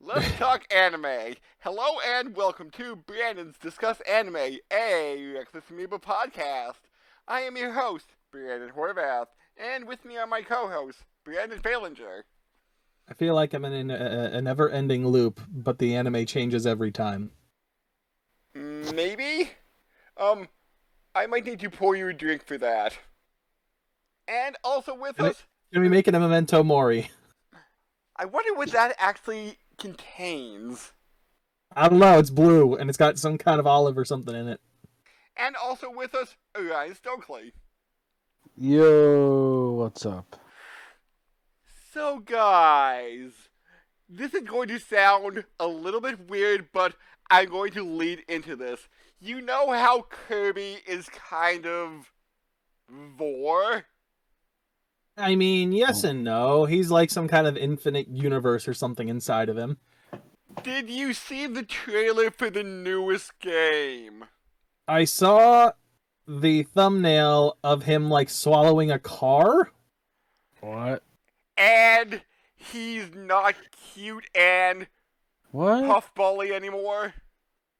Let's talk anime. Hello and welcome to Brandon's Discuss Anime, a Reckless Amoeba podcast. I am your host, Brandon Horvath, and with me are my co-host, Brandon Falinger. I feel like I'm in a never-ending loop, but the anime changes every time. Maybe? I might need to pour you a drink for that. And also with us... Can we make it a Memento Mori? I wonder what that actually contains. I don't know, it's blue, and it's got some kind of olive or something in it. And also with us, Ryan Stokely. Yo, what's up? So guys, this is going to sound a little bit weird, but I'm going to lead into this. You know how Kirby is kind of vor? I mean, yes and no. He's like some kind of infinite universe or something inside of him. Did you see the trailer for the newest game? I saw the thumbnail of him, like, swallowing a car. What? And he's not cute and What? puffbally anymore?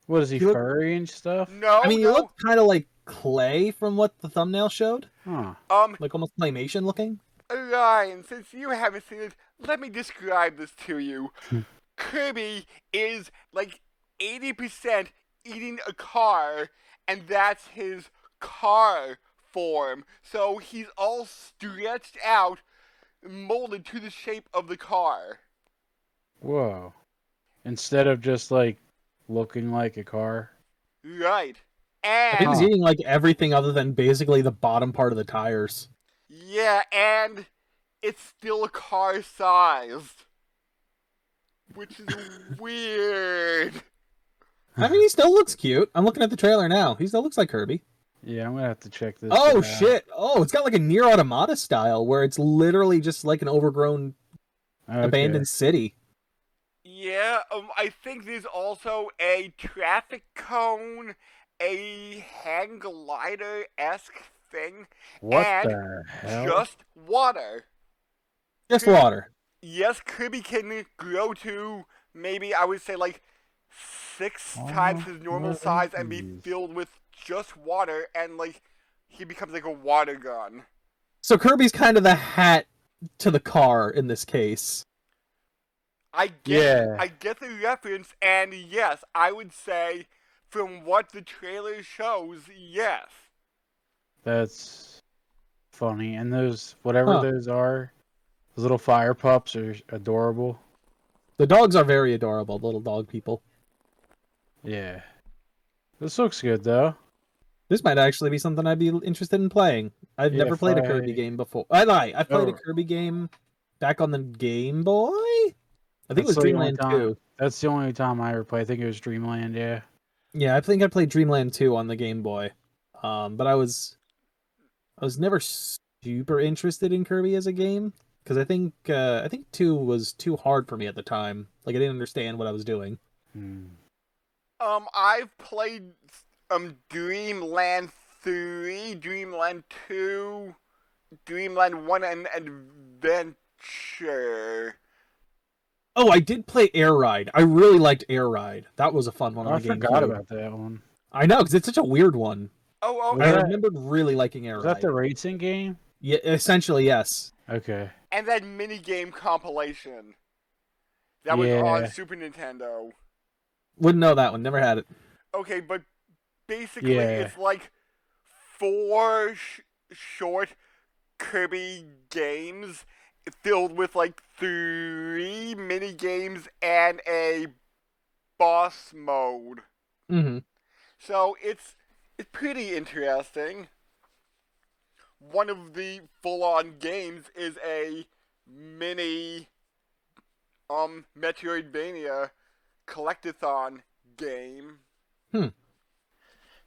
What is he, furry and stuff? No, I mean, he no. looked kind of like clay from what the thumbnail showed. Huh. Like almost claymation looking. Ryan, since you haven't seen it, let me describe this to you. Kirby is like 80% eating a car, and that's his car form. So he's all stretched out, molded to the shape of the car. Whoa. Instead of just, like, looking like a car? Right. I think And, he's eating like everything other than basically the bottom part of the tires. yeah, and it's still a car sized. Which is weird. I mean, he still looks cute. I'm looking at the trailer now. He still looks like Kirby. Yeah, I'm gonna have to check this Oh, out. shit. Oh, it's got like a Nier Automata style where it's literally just like an overgrown, abandoned city. Yeah, I think there's also a traffic cone, a hang glider-esque thing, What and the hell? just water. Just water. Yes, Kirby can grow to maybe, I would say, like 6 times his normal size and be filled with just water, and like he becomes like a water gun. So Kirby's kind of the hat to the car in this case. I get the reference, and yes, I would say from what the trailer shows, yes. That's funny. And those, whatever those are, those little fire pups are adorable. The dogs are very adorable, little dog people. Yeah. This looks good, though. This might actually be something I'd be interested in playing. I've never played a Kirby game before. I lie. I played a Kirby game back on the Game Boy? I think it was Dreamland 2. That's the only time I ever played. I think it was Dreamland, yeah. Yeah, I think I played Dreamland 2 on the Game Boy. But I was never super interested in Kirby as a game because I think 2 was too hard for me at the time. Like I didn't understand what I was doing. I've played Dreamland 3, Dreamland 2, Dreamland 1 and Adventure. Oh, I did play Air Ride. I really liked Air Ride. That was a fun one on the game. I forgot about that one. I know, because it's such a weird one. Oh, I remembered really liking Air Ride. Was that the racing game? Yeah, essentially, yes. Okay. And that minigame compilation. That was on Super Nintendo. Wouldn't know that one. Never had it. Okay, but basically it's like 4 short Kirby games filled with like 3 mini games and a boss mode. Mm-hmm. So it's pretty interesting. One of the full-on games is a mini Metroidvania collectathon game.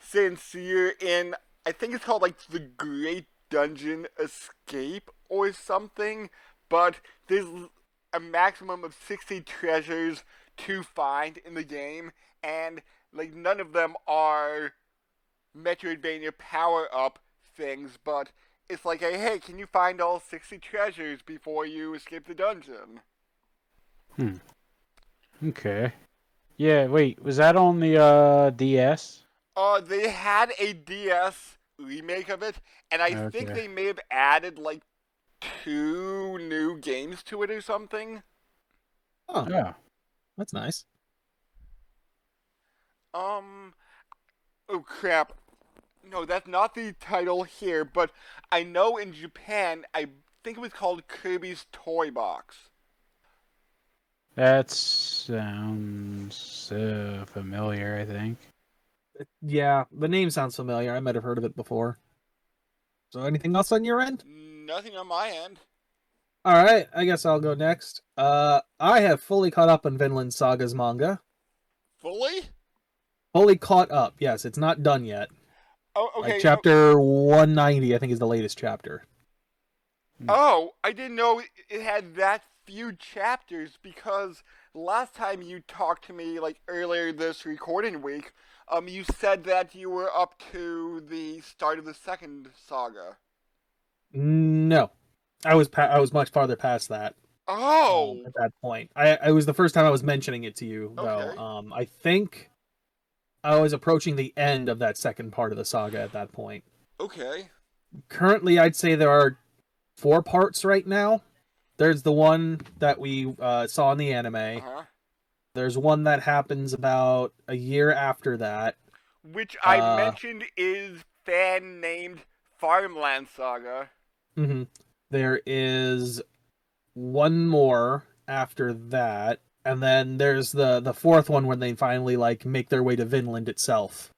Since you're in, I think it's called like the Great Dungeon Escape or something, but there's a maximum of 60 treasures to find in the game, and like none of them are Metroidvania power-up things, but it's like, hey, can you find all 60 treasures before you escape the dungeon? Okay. Yeah, wait, was that on the DS? They had a DS remake of it, and I think Okay. they may have added like 2 new games to it or something. Oh, Yeah. that's nice. Um, oh crap. No, that's not the title here, but I know in Japan, I think it was called Kirby's Toy Box. That sounds familiar, I think. Yeah, the name sounds familiar. I might have heard of it before. So anything else on your end? Nothing on my end. All right, I guess I'll go next. I have fully caught up on Vinland Saga's manga. Fully? Fully caught up. Yes, it's not done yet. Oh, Like okay. chapter 190, I think, is the latest chapter. Oh, I didn't know it had that few chapters because last time you talked to me, like earlier this recording week, you said that you were up to the start of the second saga. No, I was much farther past that. Oh, At that point, I was the first time I was mentioning it to you though. okay. I think I was approaching the end of that second part of the saga at that point. Okay. Currently, I'd say there are 4 parts right now. There's the one that we saw in the anime. Uh-huh. There's one that happens about a year after that. Which I mentioned is fan named Farmland Saga. Mm-hmm. There is one more after that, and then there's the fourth one when they finally like make their way to Vinland itself.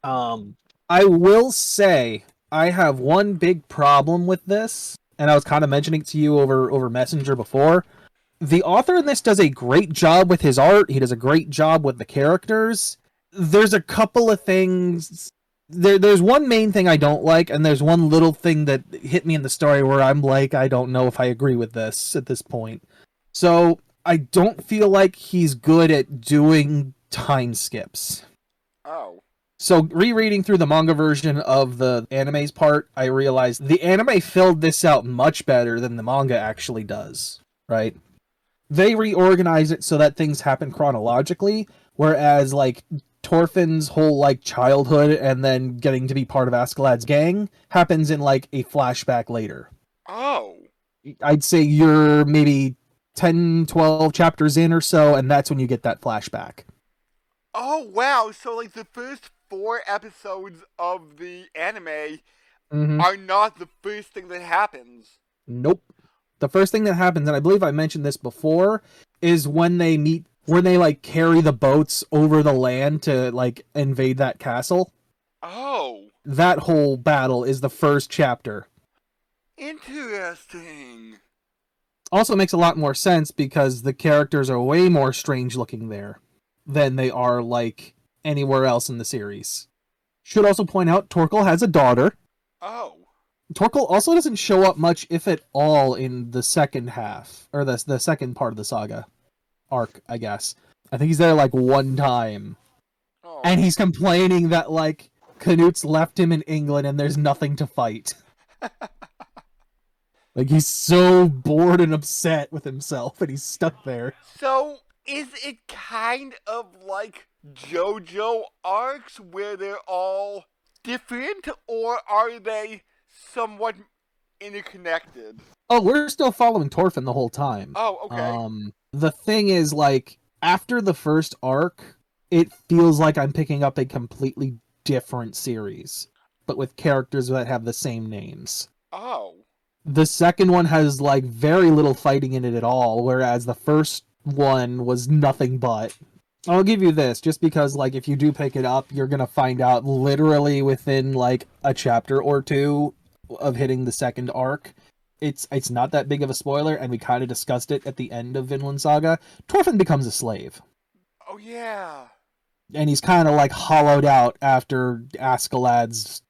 I will say I have one big problem with this, and I was kind of mentioning it to you over Messenger before. The author in this does a great job with his art. He does a great job with the characters. There's a couple of things. There's one main thing I don't like, and there's one little thing that hit me in the story where I'm like, I don't know if I agree with this at this point. So I don't feel like he's good at doing time skips. Oh. So rereading through the manga version of the anime's part, I realized the anime filled this out much better than the manga actually does, right? They reorganize it so that things happen chronologically, whereas like Torfinn's whole like childhood and then getting to be part of Askeladd's gang happens in like a flashback later. Oh. I'd say you're maybe 10, 12 chapters in or so, and that's when you get that flashback. Oh, wow. So, like, the first 4 episodes of the anime are not the first thing that happens. Nope. The first thing that happens, and I believe I mentioned this before, is when they meet, when they like carry the boats over the land to like invade that castle. Oh. That whole battle is the first chapter. Interesting. Also makes a lot more sense because the characters are way more strange looking there than they are like anywhere else in the series. Should also point out Torkel has a daughter. Oh. Torkel also doesn't show up much, if at all, in the second half, or the second part of the saga arc, I guess. I think he's there like one time. Oh. And he's complaining that like Canute's left him in England and there's nothing to fight. Like he's so bored and upset with himself and he's stuck there. So, is it kind of like JoJo arcs where they're all different, or are they somewhat interconnected? Oh, we're still following Torfinn the whole time. Oh, okay. The thing is, like, after the first arc, it feels like I'm picking up a completely different series, but with characters that have the same names. Oh. The second one has, like, very little fighting in it at all, whereas the first one was nothing but. I'll give you this, just because, like, if you do pick it up, you're gonna find out literally within, like, a chapter or two of hitting the second arc. It's not that big of a spoiler, and we kind of discussed it at the end of Vinland Saga. Torfinn becomes a slave. Oh, yeah. And he's kind of, like, hollowed out after Askeladd's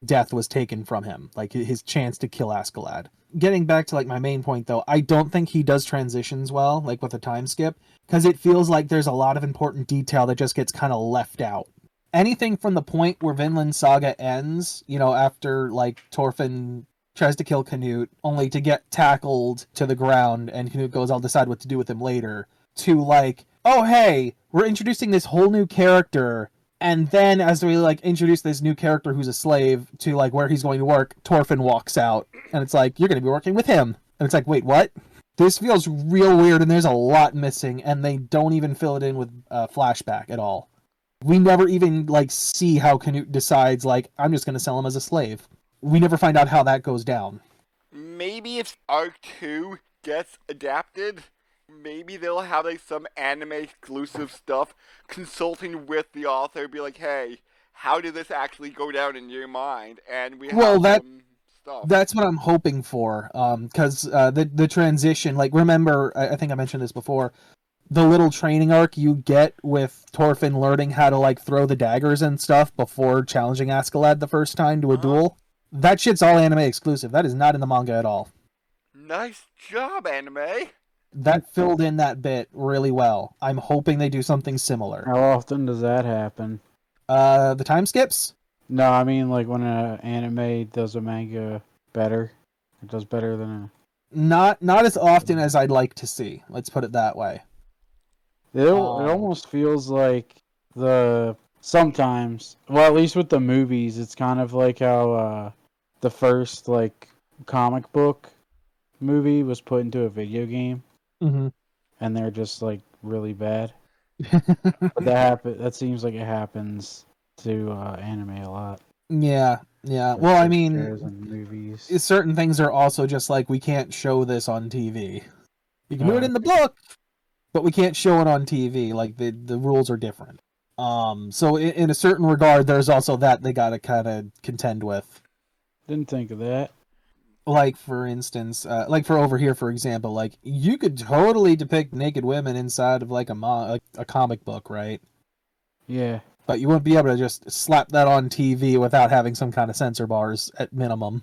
death was taken from him. Like, his chance to kill Askeladd. Getting back to, like, my main point, though, I don't think he does transitions well, like, with a time skip, because it feels like there's a lot of important detail that just gets kind of left out. Anything from the point where Vinland Saga ends, you know, after, like, Torfinn tries to kill Canute, only to get tackled to the ground, and Canute goes, I'll decide what to do with him later, to, like, oh hey, we're introducing this whole new character, and then as we like introduce this new character who's a slave to like where he's going to work, Torfin walks out, and it's like, you're going to be working with him, and it's like, wait, what? This feels real weird, and there's a lot missing, and they don't even fill it in with flashback at all. We never even like see how Canute decides like, I'm just going to sell him as a slave. We never find out how that goes down. Maybe if Arc 2 gets adapted, maybe they'll have like some anime exclusive stuff consulting with the author, be like, hey, how did this actually go down in your mind? And we have some stuff. That's what I'm hoping for, because the transition, like, remember, I think I mentioned this before, the little training arc you get with Torfin learning how to like throw the daggers and stuff before challenging Askeladd the first time to a duel. That shit's all anime exclusive. That is not in the manga at all. Nice job, anime. That filled in that bit really well. I'm hoping they do something similar. How often does that happen? The time skips? No, I mean like when an anime does a manga better. It does better than a... Not as often as I'd like to see. Let's put it that way. It almost feels like sometimes, well, at least with the movies, it's kind of like how the first like comic book movie was put into a video game, Mm-hmm. and they're just like really bad. But that seems like it happens to anime a lot. Yeah. Well, I mean, and movies. certain things are also just like, we can't show this on TV. You can do it in the book, but we can't show it on TV. Like the rules are different. So in a certain regard, there's also that they gotta kind of contend with. Didn't think of that. Like for instance, like for over here, for example, like you could totally depict naked women inside of like a comic book, right? Yeah. But you wouldn't be able to just slap that on TV without having some kind of censor bars at minimum,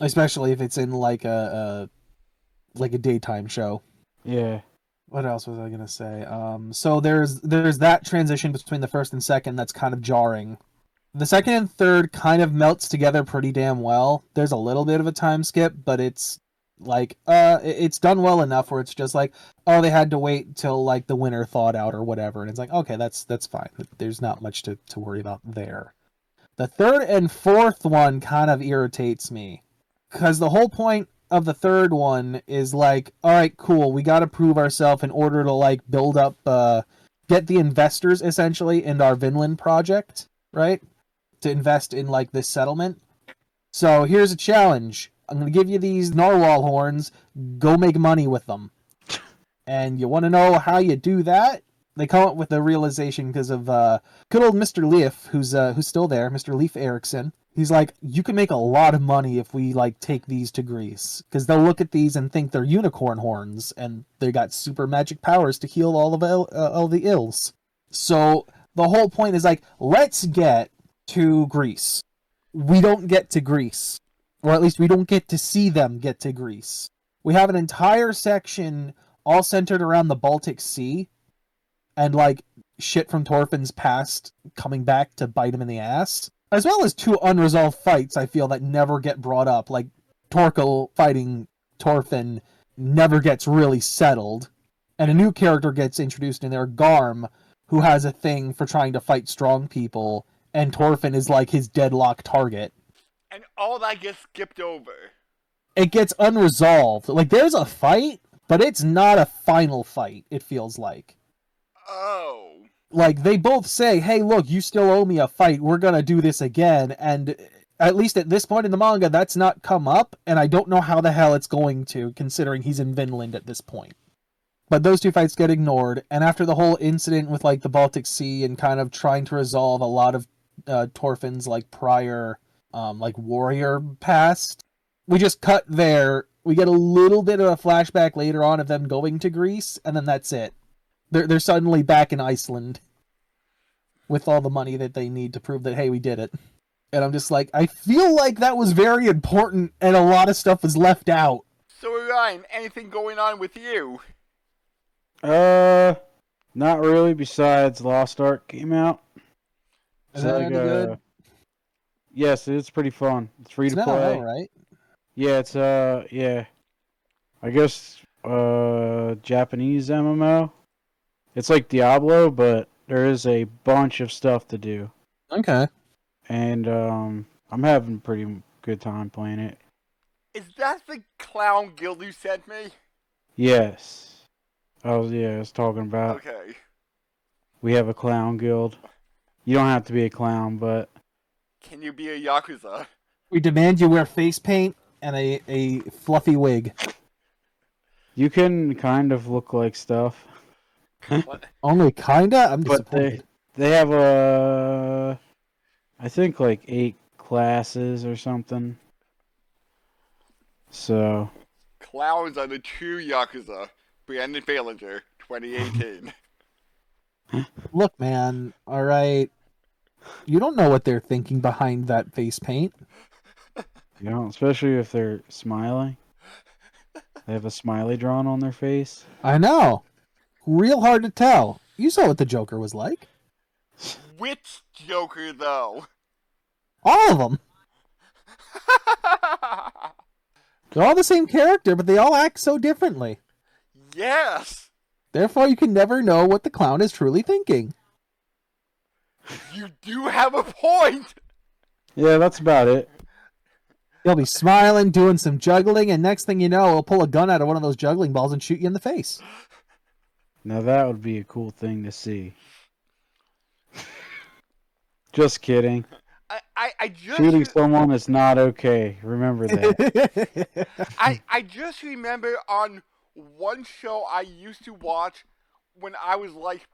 especially if it's in like a daytime show. Yeah. What else was I gonna say? So there's that transition between the first and second that's kind of jarring. The second and third kind of melts together pretty damn well. There's a little bit of a time skip, but it's like it's done well enough where it's just like, oh, they had to wait till like the winter thawed out or whatever, and it's like, okay, that's fine. There's not much to worry about there. The third and fourth one kind of irritates me because the whole point of the third one is like, all right, cool, we got to prove ourselves in order to like build up, get the investors essentially in our Vinland project, right? To invest in like this settlement. So here's a challenge. I'm going to give you these narwhal horns. Go make money with them. And you want to know how you do that? They come up with the realization because of good old Mr. Leaf, who's still there, Mr. Leif Erikson. He's like, you can make a lot of money if we like take these to Greece, because they'll look at these and think they're unicorn horns, and they got super magic powers to heal all the ills. So the whole point is like, let's get to Greece. We don't get to Greece, or at least we don't get to see them get to Greece. We have an entire section all centered around the Baltic Sea, and like shit from Torfin's past coming back to bite him in the ass. As well as two unresolved fights, I feel, that never get brought up. Like, Torkel fighting Torfin never gets really settled. And a new character gets introduced in there, Garm, who has a thing for trying to fight strong people, and Torfin is like his deadlock target. And all that gets skipped over. It gets unresolved. Like, there's a fight, but it's not a final fight, it feels like. Oh. Like, they both say, hey, look, you still owe me a fight. We're going to do this again. And at least at this point in the manga, that's not come up. And I don't know how the hell it's going to, considering he's in Vinland at this point. But those two fights get ignored. And after the whole incident with, like, the Baltic Sea and kind of trying to resolve a lot of Torfin's, like, prior, like, warrior past, we just cut there. We get a little bit of a flashback later on of them going to Greece. And then that's it. They're suddenly back in Iceland with all the money that they need to prove that, hey, we did it. And I'm just like, I feel like that was very important and a lot of stuff was left out. So, Ryan, anything going on with you? Not really, besides Lost Ark came out. Is that any good? Yes, it's pretty fun. It's free to It's play. now, right? Yeah, it's yeah. I guess Japanese MMO. It's like Diablo, but there is a bunch of stuff to do. Okay. And I'm having a pretty good time playing it. Is that the clown guild you sent me? Yes. I was talking about. Okay. We have a clown guild. You don't have to be a clown, but Can you be a Yakuza? We demand you wear face paint and a fluffy wig. you can kind of look like stuff. What? Only kinda? I'm But disappointed. they have I think like 8 classes or something. So Clowns are the true Yakuza. Brandon Balinger, 2018. Look, man, alright. You don't know what they're thinking behind that face paint. you know, especially if they're smiling. They have a smiley drawn on their face. I know. Real hard to tell. You saw what the Joker was like. Which Joker, though? All of them. They're all the same character, but they all act so differently. Yes! Therefore, you can never know what the clown is truly thinking. You do have a point! Yeah, that's about it. He'll be smiling, doing some juggling, and next thing you know, he'll pull a gun out of one of those juggling balls and shoot you in the face. Now that would be a cool thing to see. Just kidding. I just Shooting someone is not okay. Remember that. I just remember on one show I used to watch when I was like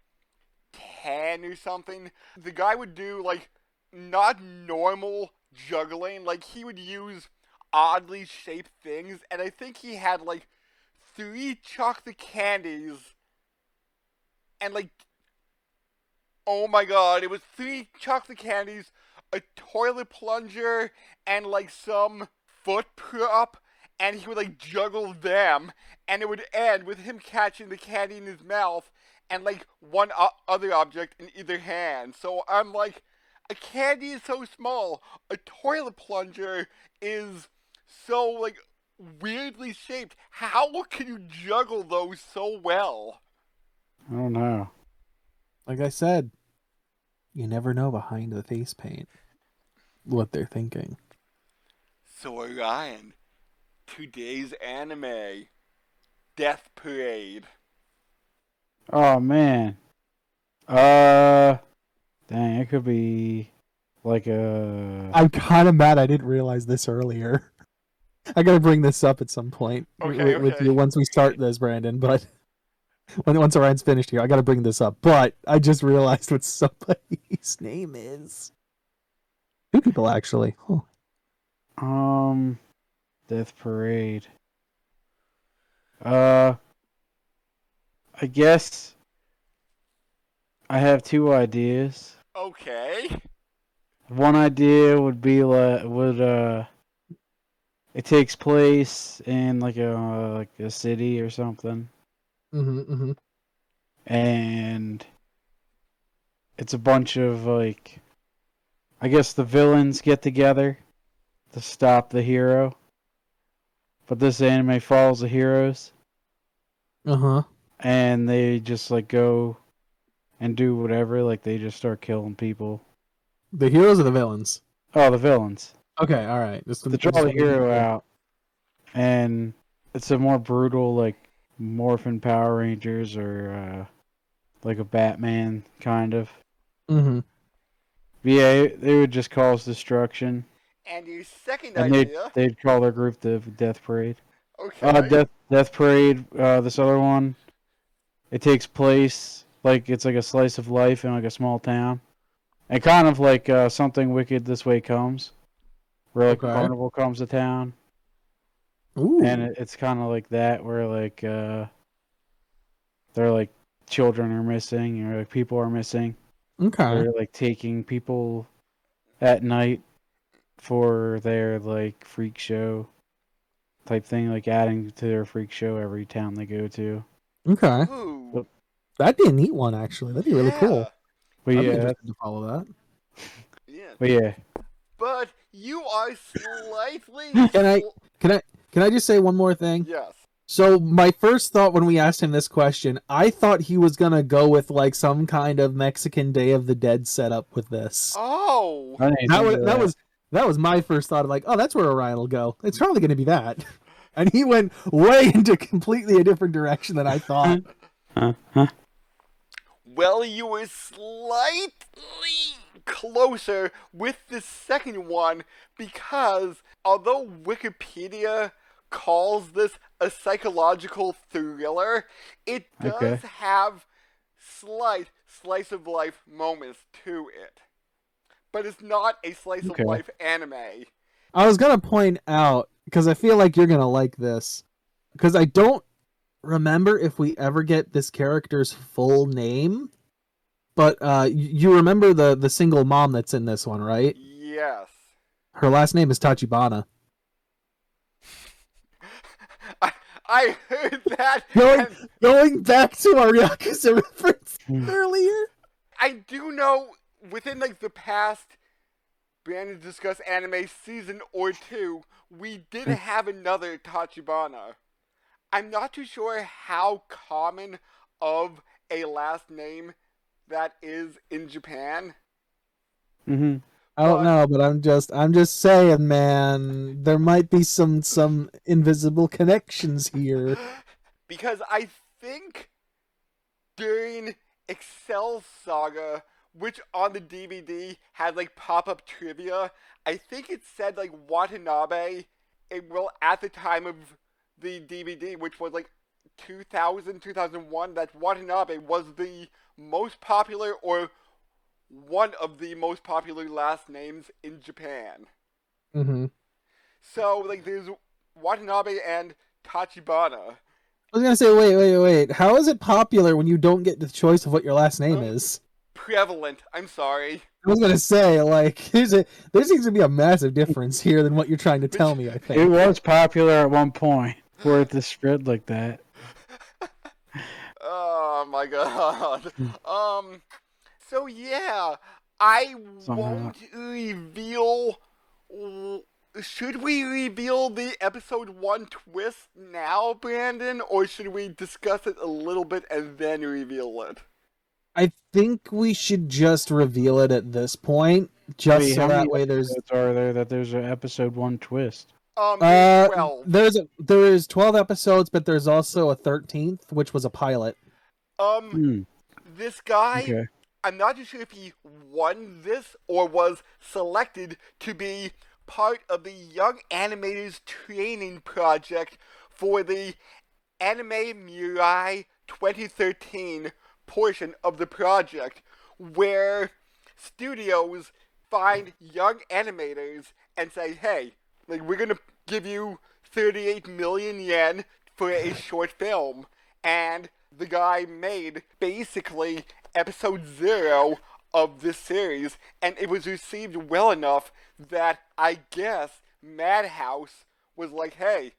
10 or something, the guy would do like not normal juggling, like he would use oddly shaped things, and I think he had like 3 chocolate candies and like, oh my god, it was 3 chocolate candies, a toilet plunger, and like some foot prop, and he would like juggle them, and it would end with him catching the candy in his mouth and like one other object in either hand. So I'm like, a candy is so small, a toilet plunger is so like weirdly shaped. How can you juggle those so well? I don't know. Like I said, you never know behind the face paint what they're thinking. So Orion, today's anime, Death Parade. Oh man. Dang, it could be like a. I'm kind of mad I didn't realize this earlier. I gotta bring this up at some point with you once we start this, Brandon. But once Orion's finished here, I gotta bring this up. But I just realized what somebody's name is. 2 people actually. Huh. Death Parade. I guess I have 2 ideas. Okay. One idea would be it takes place in like a city or something, and it's a bunch of like, I guess the villains get together to stop the hero, but this anime follows the heroes, and they just like go and do whatever, like they just start killing people. The heroes or the villains? Oh, the villains. Okay, all right. To draw the hero out, and it's a more brutal, like Morphin Power Rangers or like a Batman kind of. Mm-hmm. But yeah, they would just cause destruction. And your second And idea. they'd call their group the Death Parade. Okay. Death Parade. This other one, it takes place like it's like a slice of life in like a small town, and kind of like Something Wicked This Way Comes, where like a carnival comes to town. Ooh. And it's kind of like that, where like they're like children are missing, or like people are missing. Okay. They're like taking people at night for their like freak show type thing, like adding to their freak show every town they go to. Okay. Ooh. That'd be a neat one, actually. That'd be really cool. But I'd be yeah, interested to follow that. Yeah. but yeah, But you are slightly. Can I just say one more thing? Yes. So my first thought when we asked him this question, I thought he was gonna go with like some kind of Mexican Day of the Dead setup with this. Oh, I didn't think of That was my first thought of like, oh, that's where Orion will go. It's probably gonna be that. And he went way into completely a different direction than I thought. well, you were slightly closer with the second one because although Wikipedia calls this a psychological thriller, it does have slight slice of life moments to it. But it's not a slice of life anime. I was gonna point out, because I feel like you're gonna like this, because I don't remember if we ever get this character's full name, but you remember the single mom that's in this one, right? Yes. Her last name is Tachibana. I heard that. Going back to our Yakuza reference earlier. I do know within like the past Brandon discussed anime season or two, we did have another Tachibana. I'm not too sure how common of a last name that is in Japan. Mm-hmm. I don't know, but I'm just saying, man, there might be some invisible connections here. Because I think during Excel Saga, which on the DVD had like pop-up trivia, I think it said like Watanabe. At the time of the DVD, which was like 2000, 2001, that Watanabe was the most popular or one of the most popular last names in Japan. Mm-hmm. So, like, there's Watanabe and Tachibana. I was gonna say, wait. How is it popular when you don't get the choice of what your last name is? Prevalent. I'm sorry. I was gonna say, like, there seems to be a massive difference here than what you're trying to tell me, I think. It was popular at one point for it to spread like that. Oh my god. So yeah, I won't reveal. Should we reveal the episode 1 twist now, Brandon, or should we discuss it a little bit and then reveal it? I think we should just reveal it at this point, just so that way there's. Are there that there's an episode 1 twist? 12. There is 12 episodes, but there's also a 13th, which was a pilot. This guy, I'm not too sure if he won this or was selected to be part of the Young Animators Training Project for the Anime Mirai 2013 portion of the project, where studios find young animators and say, hey, like, we're gonna give you 38 million yen for a short film. And the guy made basically episode 0 of this series, and it was received well enough that I guess Madhouse was like, hey,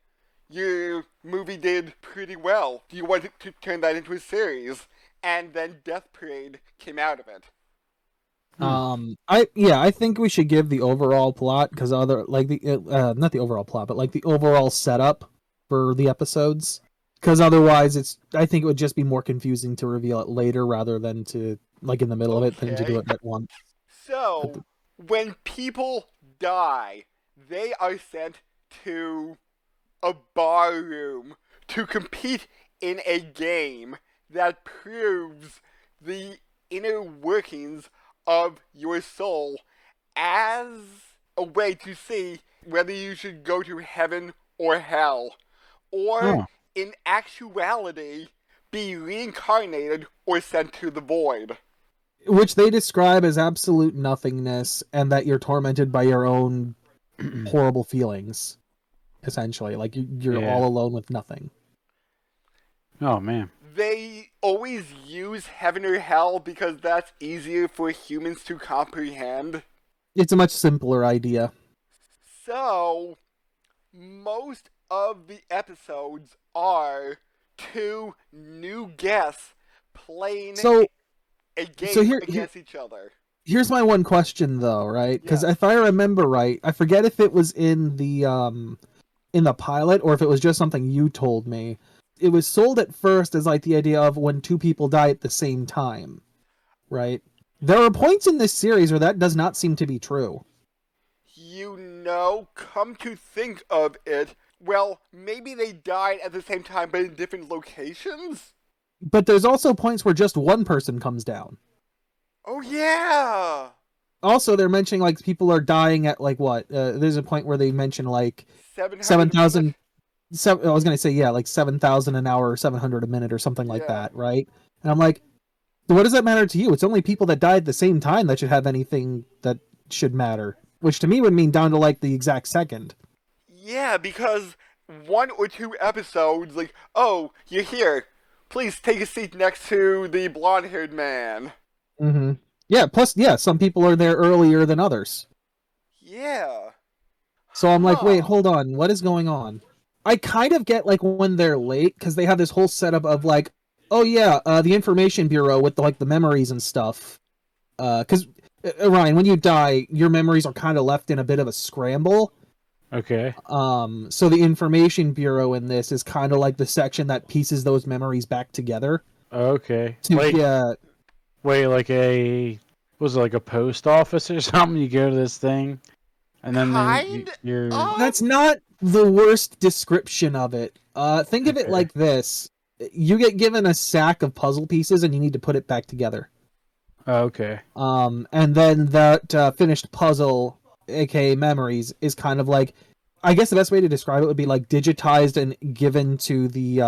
your movie did pretty well. Do you want to turn that into a series? And then Death Parade came out of it. I think we should give the overall plot, because not the overall plot, but like the overall setup for the episodes, because otherwise I think it would just be more confusing to reveal it later rather than to like in the middle of it than to do it at once. So when people die, they are sent to a bar room to compete in a game that proves the inner workings of your soul as a way to see whether you should go to heaven or hell, or in actuality be reincarnated or sent to the void. Which they describe as absolute nothingness, and that you're tormented by your own horrible feelings, essentially. Like you're all alone with nothing. Oh man. They always use heaven or hell because that's easier for humans to comprehend. It's a much simpler idea. So, most of the episodes are 2 new guests playing a game against each other. Here's my one question, though, right? Because if I remember right, I forget if it was in the in the pilot or if it was just something you told me. It was sold at first as like the idea of when two people die at the same time, right? There are points in this series where that does not seem to be true. Come to think of it, well, maybe they died at the same time but in different locations? But there's also points where just one person comes down. Oh yeah! Also, they're mentioning like people are dying at like what? There's a point where they mention like 700 7,000. I was gonna say like 7,000 an hour or 700 a minute or something like Yeah. that, right? And I'm like, what does that matter to you? It's only people that died at the same time that should have anything that should matter, which to me would mean down to like the exact second. Yeah, because 1 or 2 episodes, like, oh, you're here. Please take a seat next to the blonde-haired man. Mm-hmm. Yeah. Plus, yeah, some people are there earlier than others. Yeah. So I'm like, wait, Huh. hold on, what is going on? I kind of get like when they're late because they have this whole setup of like, oh yeah, the information bureau with the memories and stuff. Because Ryan, when you die, your memories are kind of left in a bit of a scramble. Okay. So the information bureau in this is kind of like the section that pieces those memories back together. Okay. To, Wait, was it like a post office or something? You go to this thing, and then you're. That's not the worst description of it. Think of it Okay. like this: you get given a sack of puzzle pieces, and you need to put it back together. Okay. And then that finished puzzle, aka memories, is kind of like, I guess the best way to describe it would be like digitized and given to the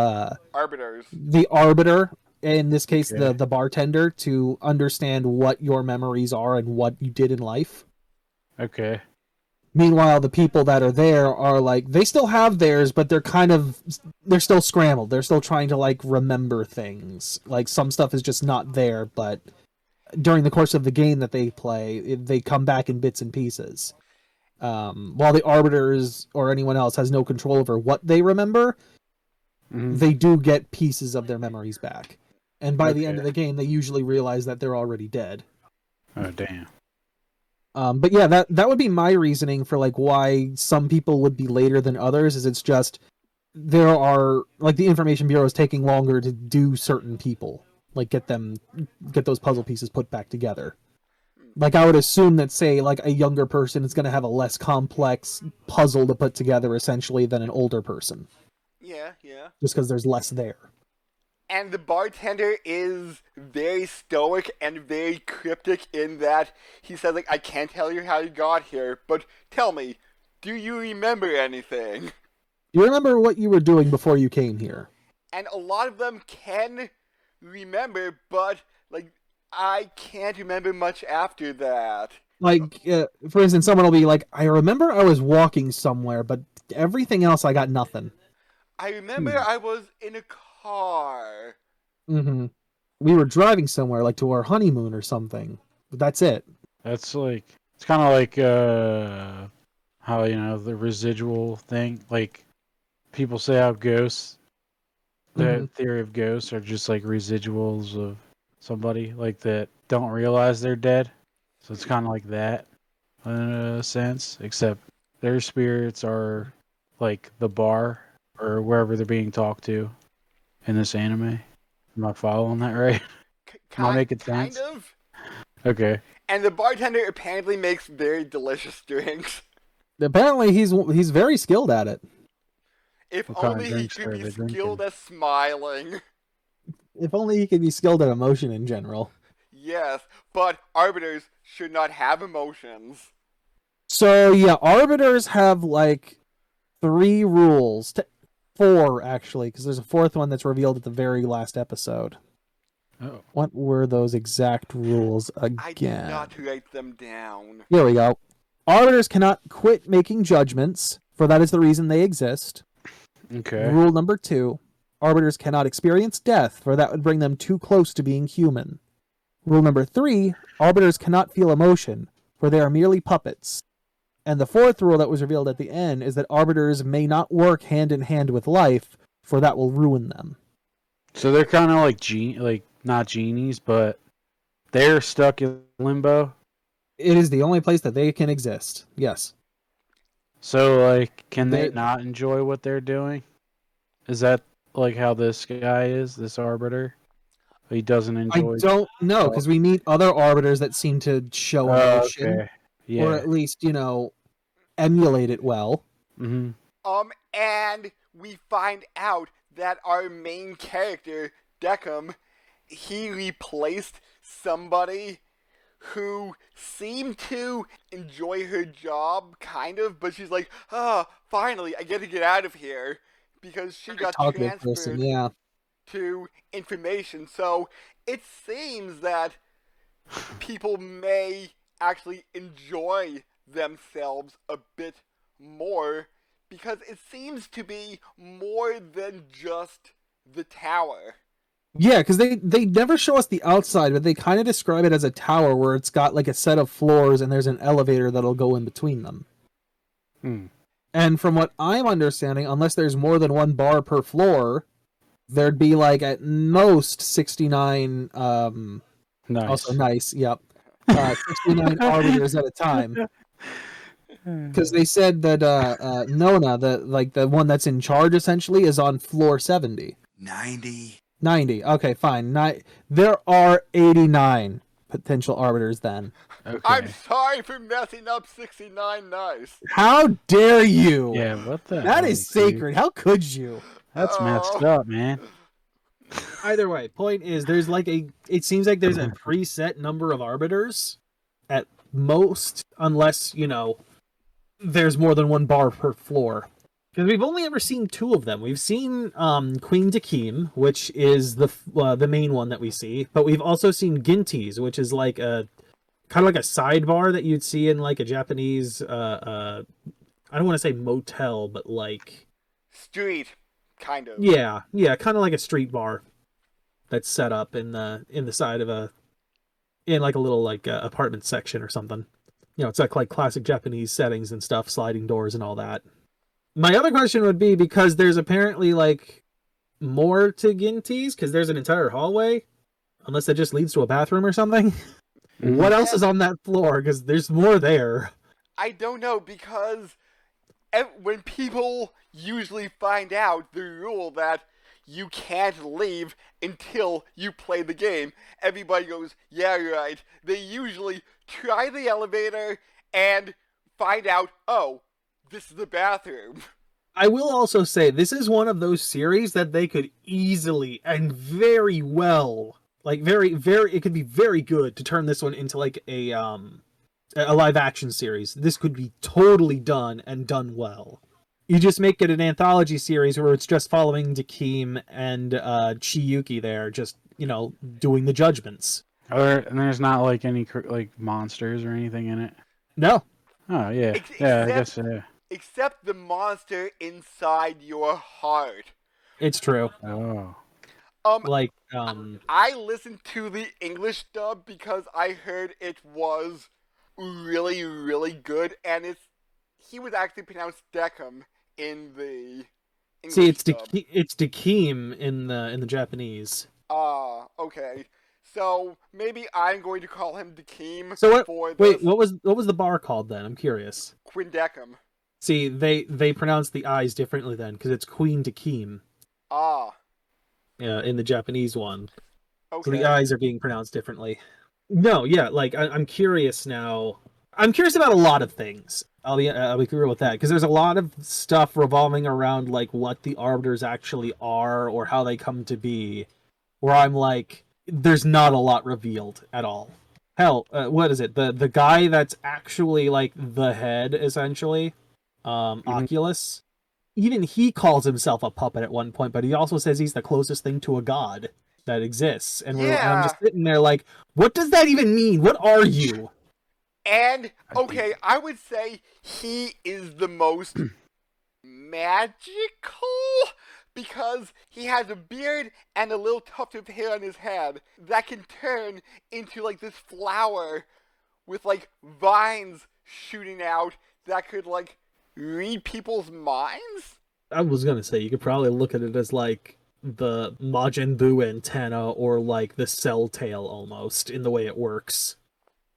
Arbiters. the arbiter, in this case Okay. the bartender, to understand what your memories are and what you did in life. Okay. Meanwhile, the people that are there are like, they still have theirs, but they're still scrambled. They're still trying to like remember things. Like some stuff is just not there, but during the course of the game that they play, they come back in bits and pieces. While the arbiters or anyone else has no control over what they remember, Mhm. they do get pieces of their memories back. And by the end of Okay. the game, they usually realize that they're already dead. Oh damn. But yeah, that would be my reasoning for like why some people would be later than others. Is it's just there are like the information bureau is taking longer to do certain people, like get those puzzle pieces put back together. Like I would assume that say like a younger person is going to have a less complex puzzle to put together essentially than an older person, Yeah. just because there's less there. And the bartender is very stoic and very cryptic in that he says, like, I can't tell you how you got here, but tell me, do you remember anything? Do you remember what you were doing before you came here? And a lot of them can remember, but, like, I can't remember much after that. Like, for instance, someone will be like, I remember I was walking somewhere, but everything else I got nothing. I remember I was in a car. Mm-hmm. We were driving somewhere, like to our honeymoon or something. But that's it. That's like it's kind of like how the residual thing. Like people say how ghosts, the theory of ghosts are just like residuals of somebody like that don't realize they're dead. So it's kind of like that in a sense, except their spirits are like the bar or wherever they're being talked to in this anime. Am I following that right? Am I making sense? Kind of. Okay. And the bartender apparently makes very delicious drinks. Apparently, he's very skilled at it. If What kind of only he drinks could are be they skilled drinking? at smiling. If only he could be skilled at emotion in general. Yes, but arbiters should not have emotions. So yeah, arbiters have like 3 rules. 4 actually, because there's a 4th one that's revealed at the very last episode. Oh. What were those exact rules again? I did not write them down. Here we go. Arbiters cannot quit making judgments, for that is the reason they exist. Okay. Rule number 2. Arbiters cannot experience death, for that would bring them too close to being human. Rule number 3. Arbiters cannot feel emotion, for they are merely puppets. And the 4th rule that was revealed at the end is that arbiters may not work hand in hand with life, for that will ruin them. So they're kind of like not genies, but they're stuck in limbo. It is the only place that they can exist. Yes. So, like, can they They're- not enjoy what they're doing? Is that like how this guy is, this arbiter? He doesn't I enjoy. don't know, because we meet other arbiters that seem to show emotion, Okay. Yeah. or at least, emulate it well. Mm-hmm. And we find out that our main character, Deckham, he replaced somebody who seemed to enjoy her job, kind of, but she's like, finally, I get to get out of here, because she got Talkative person, transferred yeah. to information. So it seems that people may actually enjoy themselves a bit more, because it seems to be more than just the tower. Yeah, because they never show us the outside, but they kind of describe it as a tower where it's got like a set of floors and there's an elevator that'll go in between them. Hmm. And from what I'm understanding, unless there's more than one bar per floor, there'd be like at most 69 Nice. also nice, yep. 69 arbiters at a time. Because they said that Nona, the one that's in charge essentially, is on floor 70. 90. Okay, fine. There are 89 potential arbiters then. Okay. I'm sorry for messing up 69 nice. How dare you? Yeah, what the That hell, is dude? sacred. How could you? That's messed Oh. up, man. Either way, point is it seems like there's a preset number of arbiters at most, unless, there's more than one bar per floor. Because we've only ever seen two of them. We've seen Queen Dakim, which is the main one that we see, but we've also seen Ginties, which is like a kind of like a sidebar that you'd see in like a Japanese I don't want to say motel, but like Street, kind of. yeah, kind of like a street bar that's set up in the side of in like a little like apartment section or something. It's like classic Japanese settings and stuff, sliding doors and all that. My other question would be, because there's apparently like more to Ginties, because there's an entire hallway, unless that just leads to a bathroom or something. What else is on that floor? Because there's more there. I don't know, because when people usually find out the rule that you can't leave until you play the game, everybody goes, yeah, right. They usually try the elevator and find out, oh, this is the bathroom. I will also say, this is one of those series that they could easily and very well, like very, very, it could be very good to turn this one into like a live action series. This could be totally done and done well. You just make it an anthology series where it's just following Dakim and Chiyuki there, just, doing the judgments. And there's not like any like monsters or anything in it. No. Oh yeah, I guess yeah. Except the monster inside your heart. It's true. Oh. I listened to the English dub because I heard it was really, really good, and he was actually pronounced Deckham in the English See, it's dub. it's Dakim in the Japanese. Okay. So maybe I'm going to call him Dakim. So what? For Wait, what was the bar called then? I'm curious. Quindeckham. See, they pronounce the I's differently then, because it's Queen Dakim. In the Japanese one. Okay. So the I's are being pronounced differently. No, yeah, like I'm curious now. I'm curious about a lot of things. I'll be clear with that, because there's a lot of stuff revolving around like what the arbiters actually are or how they come to be, where I'm like, there's not a lot revealed at all. Hell, what is it? The guy that's actually like the head, essentially, Oculus. Even he calls himself a puppet at one point, but he also says he's the closest thing to a god that exists. And I'm just sitting there like, what does that even mean? What are you? And, okay, I would say he is the most magical, because he has a beard and a little tuft of hair on his head that can turn into like this flower with like vines shooting out that could like read people's minds. I was gonna say, you could probably look at it as like the Majin Buu antenna, or like the Cell tail almost, in the way it works.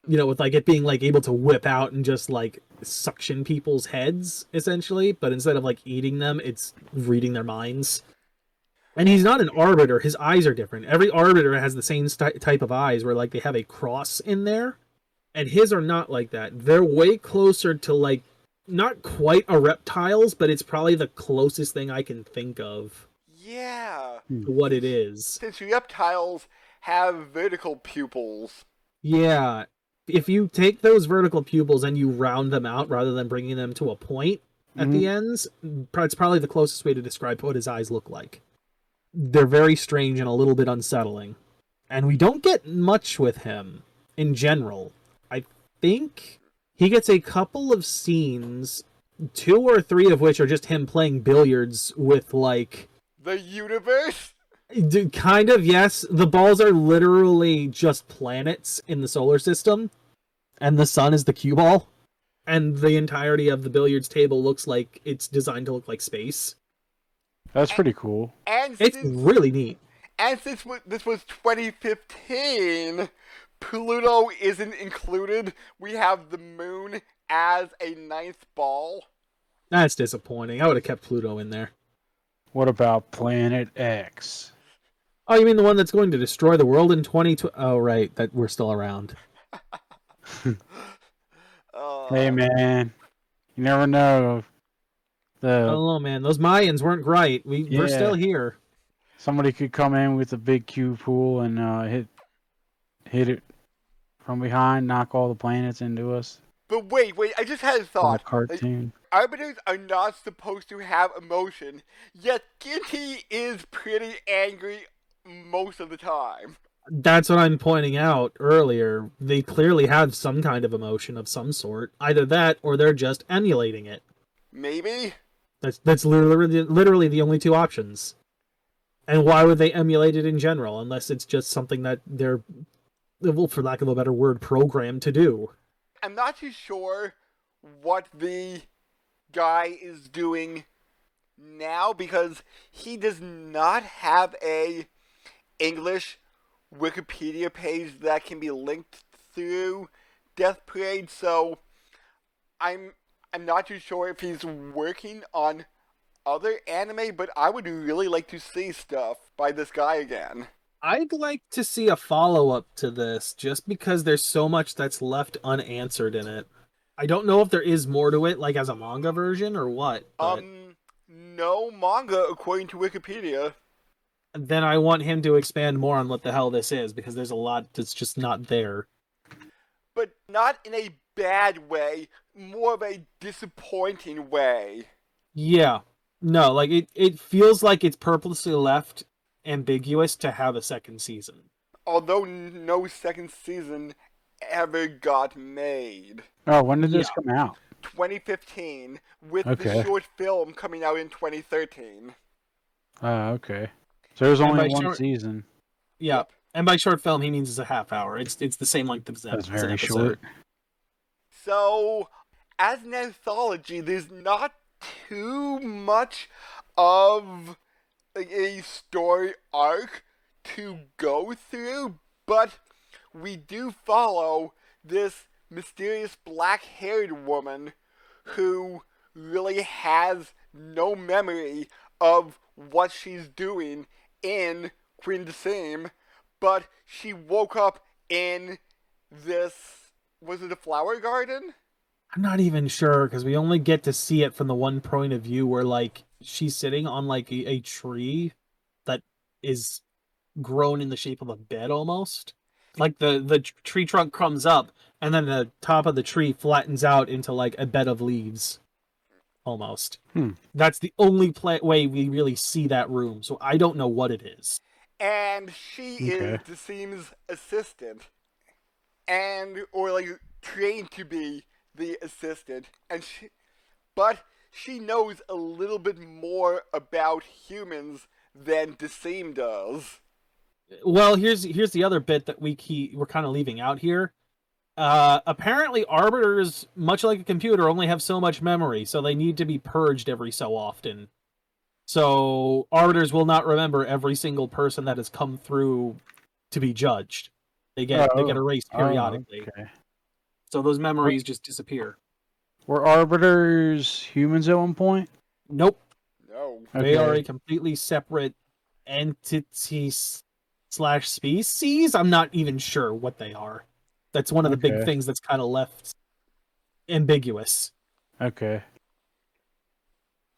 You know, with like it being like able to whip out and just like suction people's heads essentially, but instead of like eating them, it's reading their minds. And he's not an arbiter. His eyes are different. Every arbiter has the same type of eyes where like they have a cross in there, and his are not like that. They're way closer to like not quite a reptile's, but it's probably the closest thing I can think of Yeah. to what it is. Since reptiles have vertical pupils. Yeah. If you take those vertical pupils and you round them out rather than bringing them to a point at the ends, it's probably the closest way to describe what his eyes look like. They're very strange and a little bit unsettling. And we don't get much with him in general. I think he gets a couple of scenes, 2 or 3 of which are just him playing billiards with, like... The universe? Kind of, yes. The balls are literally just planets in the solar system, and the sun is the cue ball, and the entirety of the billiards table looks like it's designed to look like space. That's pretty cool. And it's really neat. And since this was 2015, Pluto isn't included. We have the moon as a 9th ball. That's disappointing. I would have kept Pluto in there. What about Planet X? Oh, you mean the one that's going to destroy the world in 2020? Oh, right, that we're still around. Hey, man. You never know. I don't know, man. Those Mayans weren't great. We're still here. Somebody could come in with a big cube pool and hit it from behind, knock all the planets into us. But wait, I just had a thought. A cartoon. Arbiters are not supposed to have emotion, yet Ginty is pretty angry most of the time. That's what I'm pointing out earlier. They clearly have some kind of emotion of some sort. Either that, or they're just emulating it. Maybe? That's literally the only 2 options. And why would they emulate it in general, unless it's just something that they're, well, for lack of a better word, programmed to do? I'm not too sure what the guy is doing now, because he does not have a English Wikipedia page that can be linked through Death Parade, so I'm not too sure if he's working on other anime, but I would really like to see stuff by this guy again. I'd like to see a follow-up to this, just because there's so much that's left unanswered in it. I don't know if there is more to it, like as a manga version, or what. But... no manga, according to Wikipedia. Then I want him to expand more on what the hell this is, because there's a lot that's just not there. But not in a bad way, more of a disappointing way. Yeah. No, like, it feels like it's purposely left ambiguous to have a second season. Although no second season ever got made. Oh, when did this come out? 2015, with the short film coming out in 2013. Oh, okay. So there's only one season. Yeah, yep. And by short film, he means it's a half hour. It's the same length as That's very short. So, as an anthology, there's not too much of a story arc to go through, but we do follow this mysterious black-haired woman who really has no memory of what she's doing in Queen Decim, but she woke up in this, was it a flower garden? I'm not even sure, because we only get to see it from the one point of view where, like, she's sitting on, like, a tree that is grown in the shape of a bed, almost. Like, the tree trunk comes up, and then the top of the tree flattens out into, like, a bed of leaves. Almost. That's the only way we really see that room, so I don't know what it is. And she is Decim's assistant, or like trained to be the assistant, but she knows a little bit more about humans than Decim does. Well, here's the other bit that we're kind of leaving out here. Apparently arbiters, much like a computer, only have so much memory, so they need to be purged every so often. So arbiters will not remember every single person that has come through to be judged. They get erased periodically. Okay. So those memories just disappear. Were arbiters humans at one point? Nope. No. They are Okay. a completely separate entity slash species. I'm not even sure what they are. That's one of the big Okay. things that's kind of left ambiguous. Okay.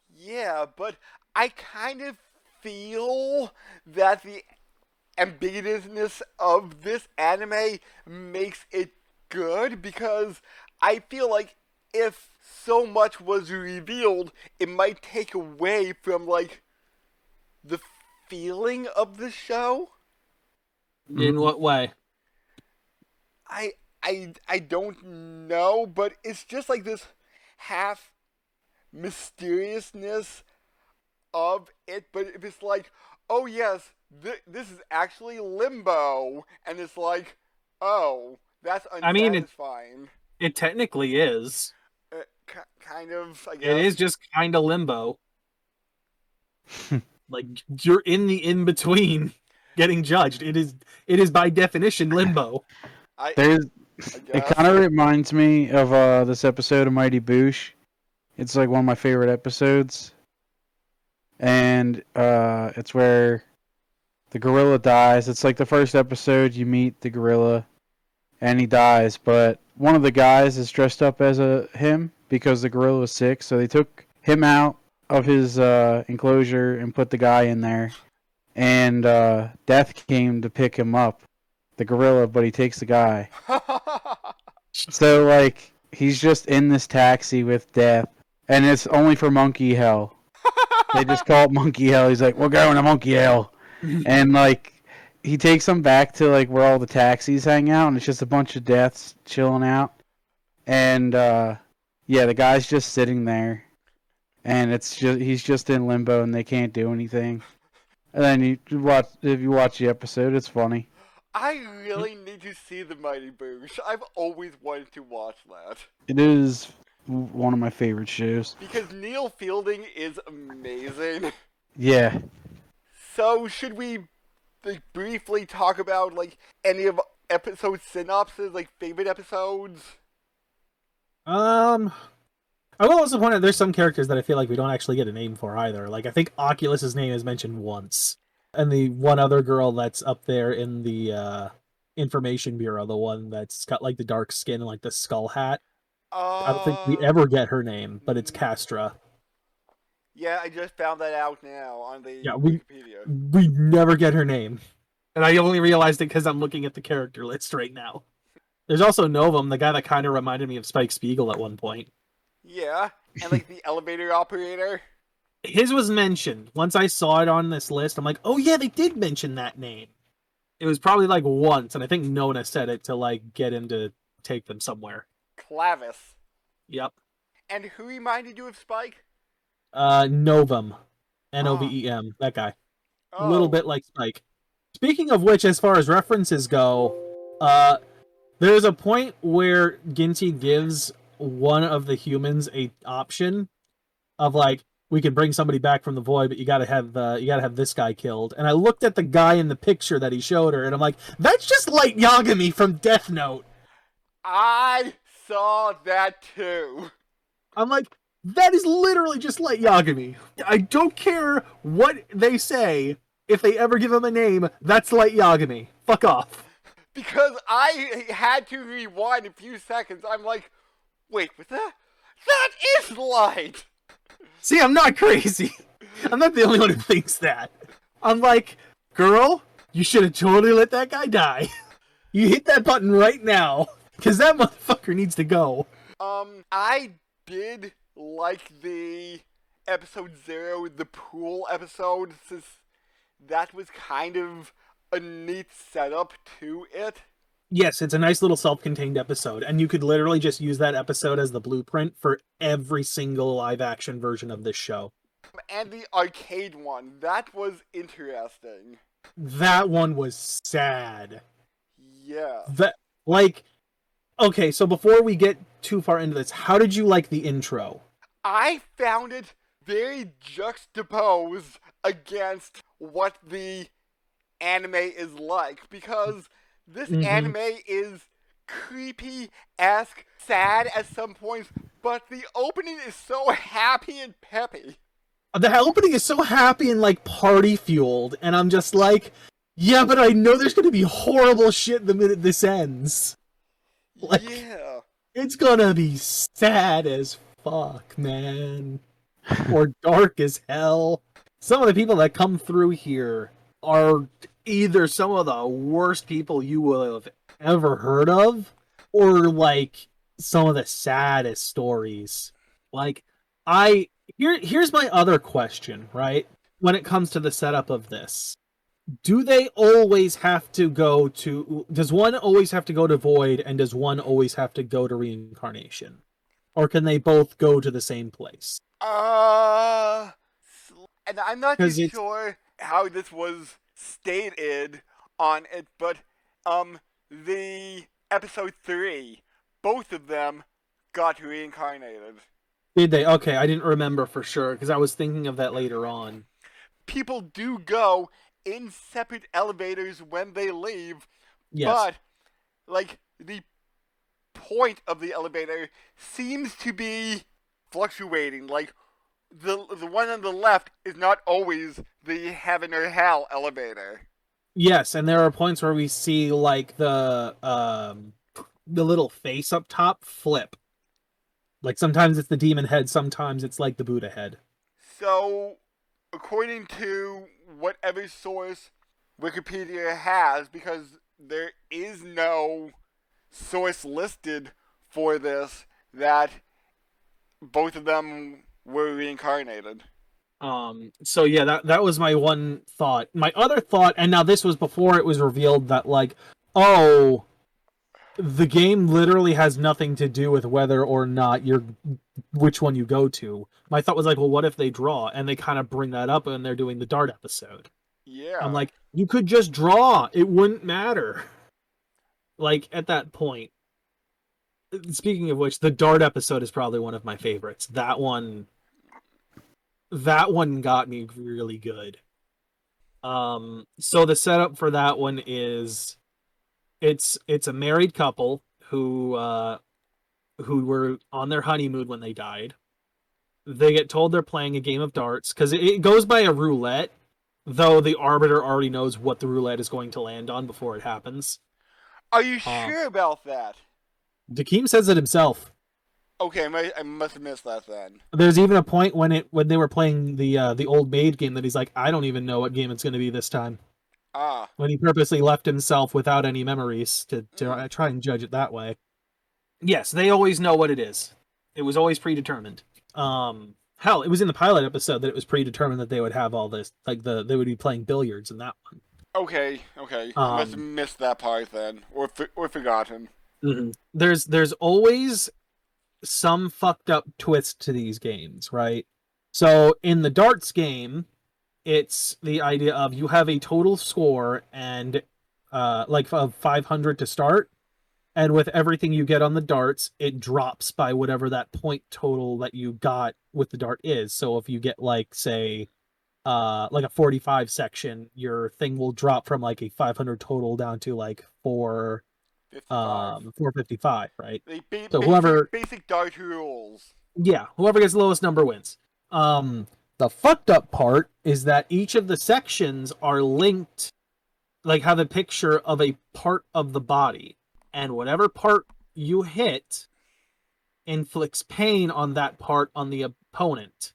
Yeah, but I kind of feel that the ambiguousness of this anime makes it good, because I feel like if so much was revealed, it might take away from, like, the feeling of the show. In what way? I don't know, but it's just like this half mysteriousness of it. But if it's like, oh yes, this is actually limbo, and it's like, oh, that's I mean, unsatisfying. it technically is. Kind of, I guess. It is just kind of limbo. Like, you're in the in-between getting judged. It is by definition limbo. I There's. It guess. kind of reminds me of this episode of Mighty Boosh. It's like one of my favorite episodes, and it's where the gorilla dies. It's like the first episode you meet the gorilla, and he dies. But one of the guys is dressed up as him because the gorilla was sick. So they took him out of his enclosure and put the guy in there. And Death came to pick him up, the gorilla, but he takes the guy. So like he's just in this taxi with Death, and it's only for Monkey Hell. They just call it Monkey Hell. He's like, we're going to Monkey Hell. And like he takes them back to like where all the taxis hang out, and it's just a bunch of deaths chilling out. And yeah, the guy's just sitting there, and he's just in limbo, and they can't do anything. And then if you watch the episode, it's funny. I really need to see the Mighty Boosh. I've always wanted to watch that. It is one of my favorite shows. Because Neil Fielding is amazing. Yeah. So, should we like briefly talk about like any of episode synopses, like favorite episodes? I will also point out there's some characters that I feel like we don't actually get a name for either. Like I think Oculus's name is mentioned once, and the one other girl that's up there in the information bureau, the one that's got like the dark skin and like the skull hat. I don't think we ever get her name, but it's Castra. Yeah, I just found that out now on the Yeah, Wikipedia. we never get her name, and I only realized it because I'm looking at the character list right now. There's also Novum, the guy that kind of reminded me of Spike Spiegel at one point. Yeah, and like the elevator operator. His was mentioned. Once I saw it on this list, I'm like, oh yeah, they did mention that name. It was probably like once, and I think Nona said it to like get him to take them somewhere. Clavis. Yep. And who reminded you of Spike? Novum. Novem. That guy. Oh. A little bit like Spike. Speaking of which, as far as references go, there's a point where Ginty gives one of the humans a option of like, we can bring somebody back from the void, but you gotta have this guy killed. And I looked at the guy in the picture that he showed her, and I'm like, that's just Light Yagami from Death Note. I saw that too. I'm like, that is literally just Light Yagami. I don't care what they say. If they ever give him a name, that's Light Yagami. Fuck off. Because I had to rewind a few seconds. I'm like, wait, what the? That is Light! See, I'm not crazy. I'm not the only one who thinks that. I'm like, girl, you should have totally let that guy die. You hit that button right now, because that motherfucker needs to go. I did like the episode 0, the pool episode, since that was kind of a neat setup to it. Yes, it's a nice little self-contained episode, and you could literally just use that episode as the blueprint for every single live-action version of this show. And the arcade one, that was interesting. That one was sad. Yeah. Okay, so before we get too far into this, how did you like the intro? I found it very juxtaposed against what the anime is like, because this anime is creepy-esque, sad at some points, but the opening is so happy and peppy. The opening is so happy and like party fueled, and I'm just like, yeah, but I know there's gonna be horrible shit the minute this ends. Like, yeah. it's gonna be sad as fuck, man. Or dark as hell. Some of the people that come through here are either some of the worst people you will have ever heard of, or like some of the saddest stories. Like, here's my other question, right? When it comes to the setup of this, do they always have to go to? Does one always have to go to Void, and does one always have to go to Reincarnation, or can they both go to the same place? And I'm not too sure how this was stated on it, but the episode 3, both of them got reincarnated. Did they? Okay, I didn't remember for sure because I was thinking of that later on. People do go in separate elevators when they leave, yes. But like the point of the elevator seems to be fluctuating. Like the one on the left is not always the heaven or hell elevator. Yes, and there are points where we see like the little face up top flip. Like sometimes it's the demon head, sometimes it's like the Buddha head. So, according to whatever source Wikipedia has, because there is no source listed for this, that both of them were reincarnated. So yeah, that was my one thought. My other thought, and now this was before it was revealed that like, oh, the game literally has nothing to do with whether or not which one you go to. My thought was like, well, what if they draw? And they kind of bring that up when they're doing the Dart episode. Yeah. I'm like, you could just draw. It wouldn't matter. Like, at that point. Speaking of which, the Dart episode is probably one of my favorites. That one got me really good. So the setup for that one is it's a married couple who were on their honeymoon when they died. They get told they're playing a game of darts because it goes by a roulette, though the arbiter already knows what the roulette is going to land on before it happens. Are you sure about that? Dakeem says it himself. Okay, I must have missed that then. There's even a point when they were playing the old maid game that he's like, I don't even know what game it's going to be this time. Ah. When he purposely left himself without any memories to try and judge it that way. Yes, they always know what it is. It was always predetermined. Hell, it was in the pilot episode that it was predetermined that they would have all this, like they would be playing billiards in that one. Okay. I must have missed that part then, or forgotten. Mm-hmm. There's always some fucked up twist to these games, right? So in the darts game, it's the idea of you have a total score and like of 500 to start, and with everything you get on the darts, it drops by whatever that point total that you got with the dart is. So if you get like say like a 45 section, your thing will drop from like a 500 total down to like 455, right? So whoever basic dart rules. Yeah, whoever gets the lowest number wins. The fucked up part is that each of the sections are linked, like have a picture of a part of the body, and whatever part you hit inflicts pain on that part on the opponent.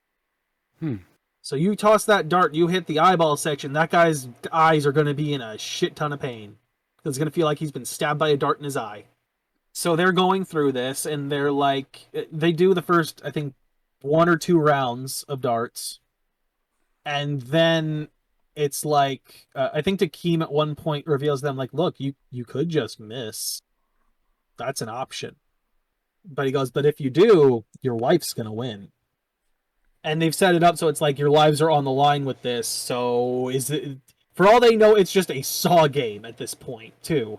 So you toss that dart, you hit the eyeball section, that guy's eyes are going to be in a shit ton of pain. It's going to feel like he's been stabbed by a dart in his eye. So they're going through this, and they're like, they do the first, I think, 1 or 2 rounds of darts. And then it's like, I think Dakeem at one point reveals them, like, look, you could just miss. That's an option. But he goes, but if you do, your wife's going to win. And they've set it up so it's like your lives are on the line with this. So is it, for all they know, it's just a Saw game at this point, too.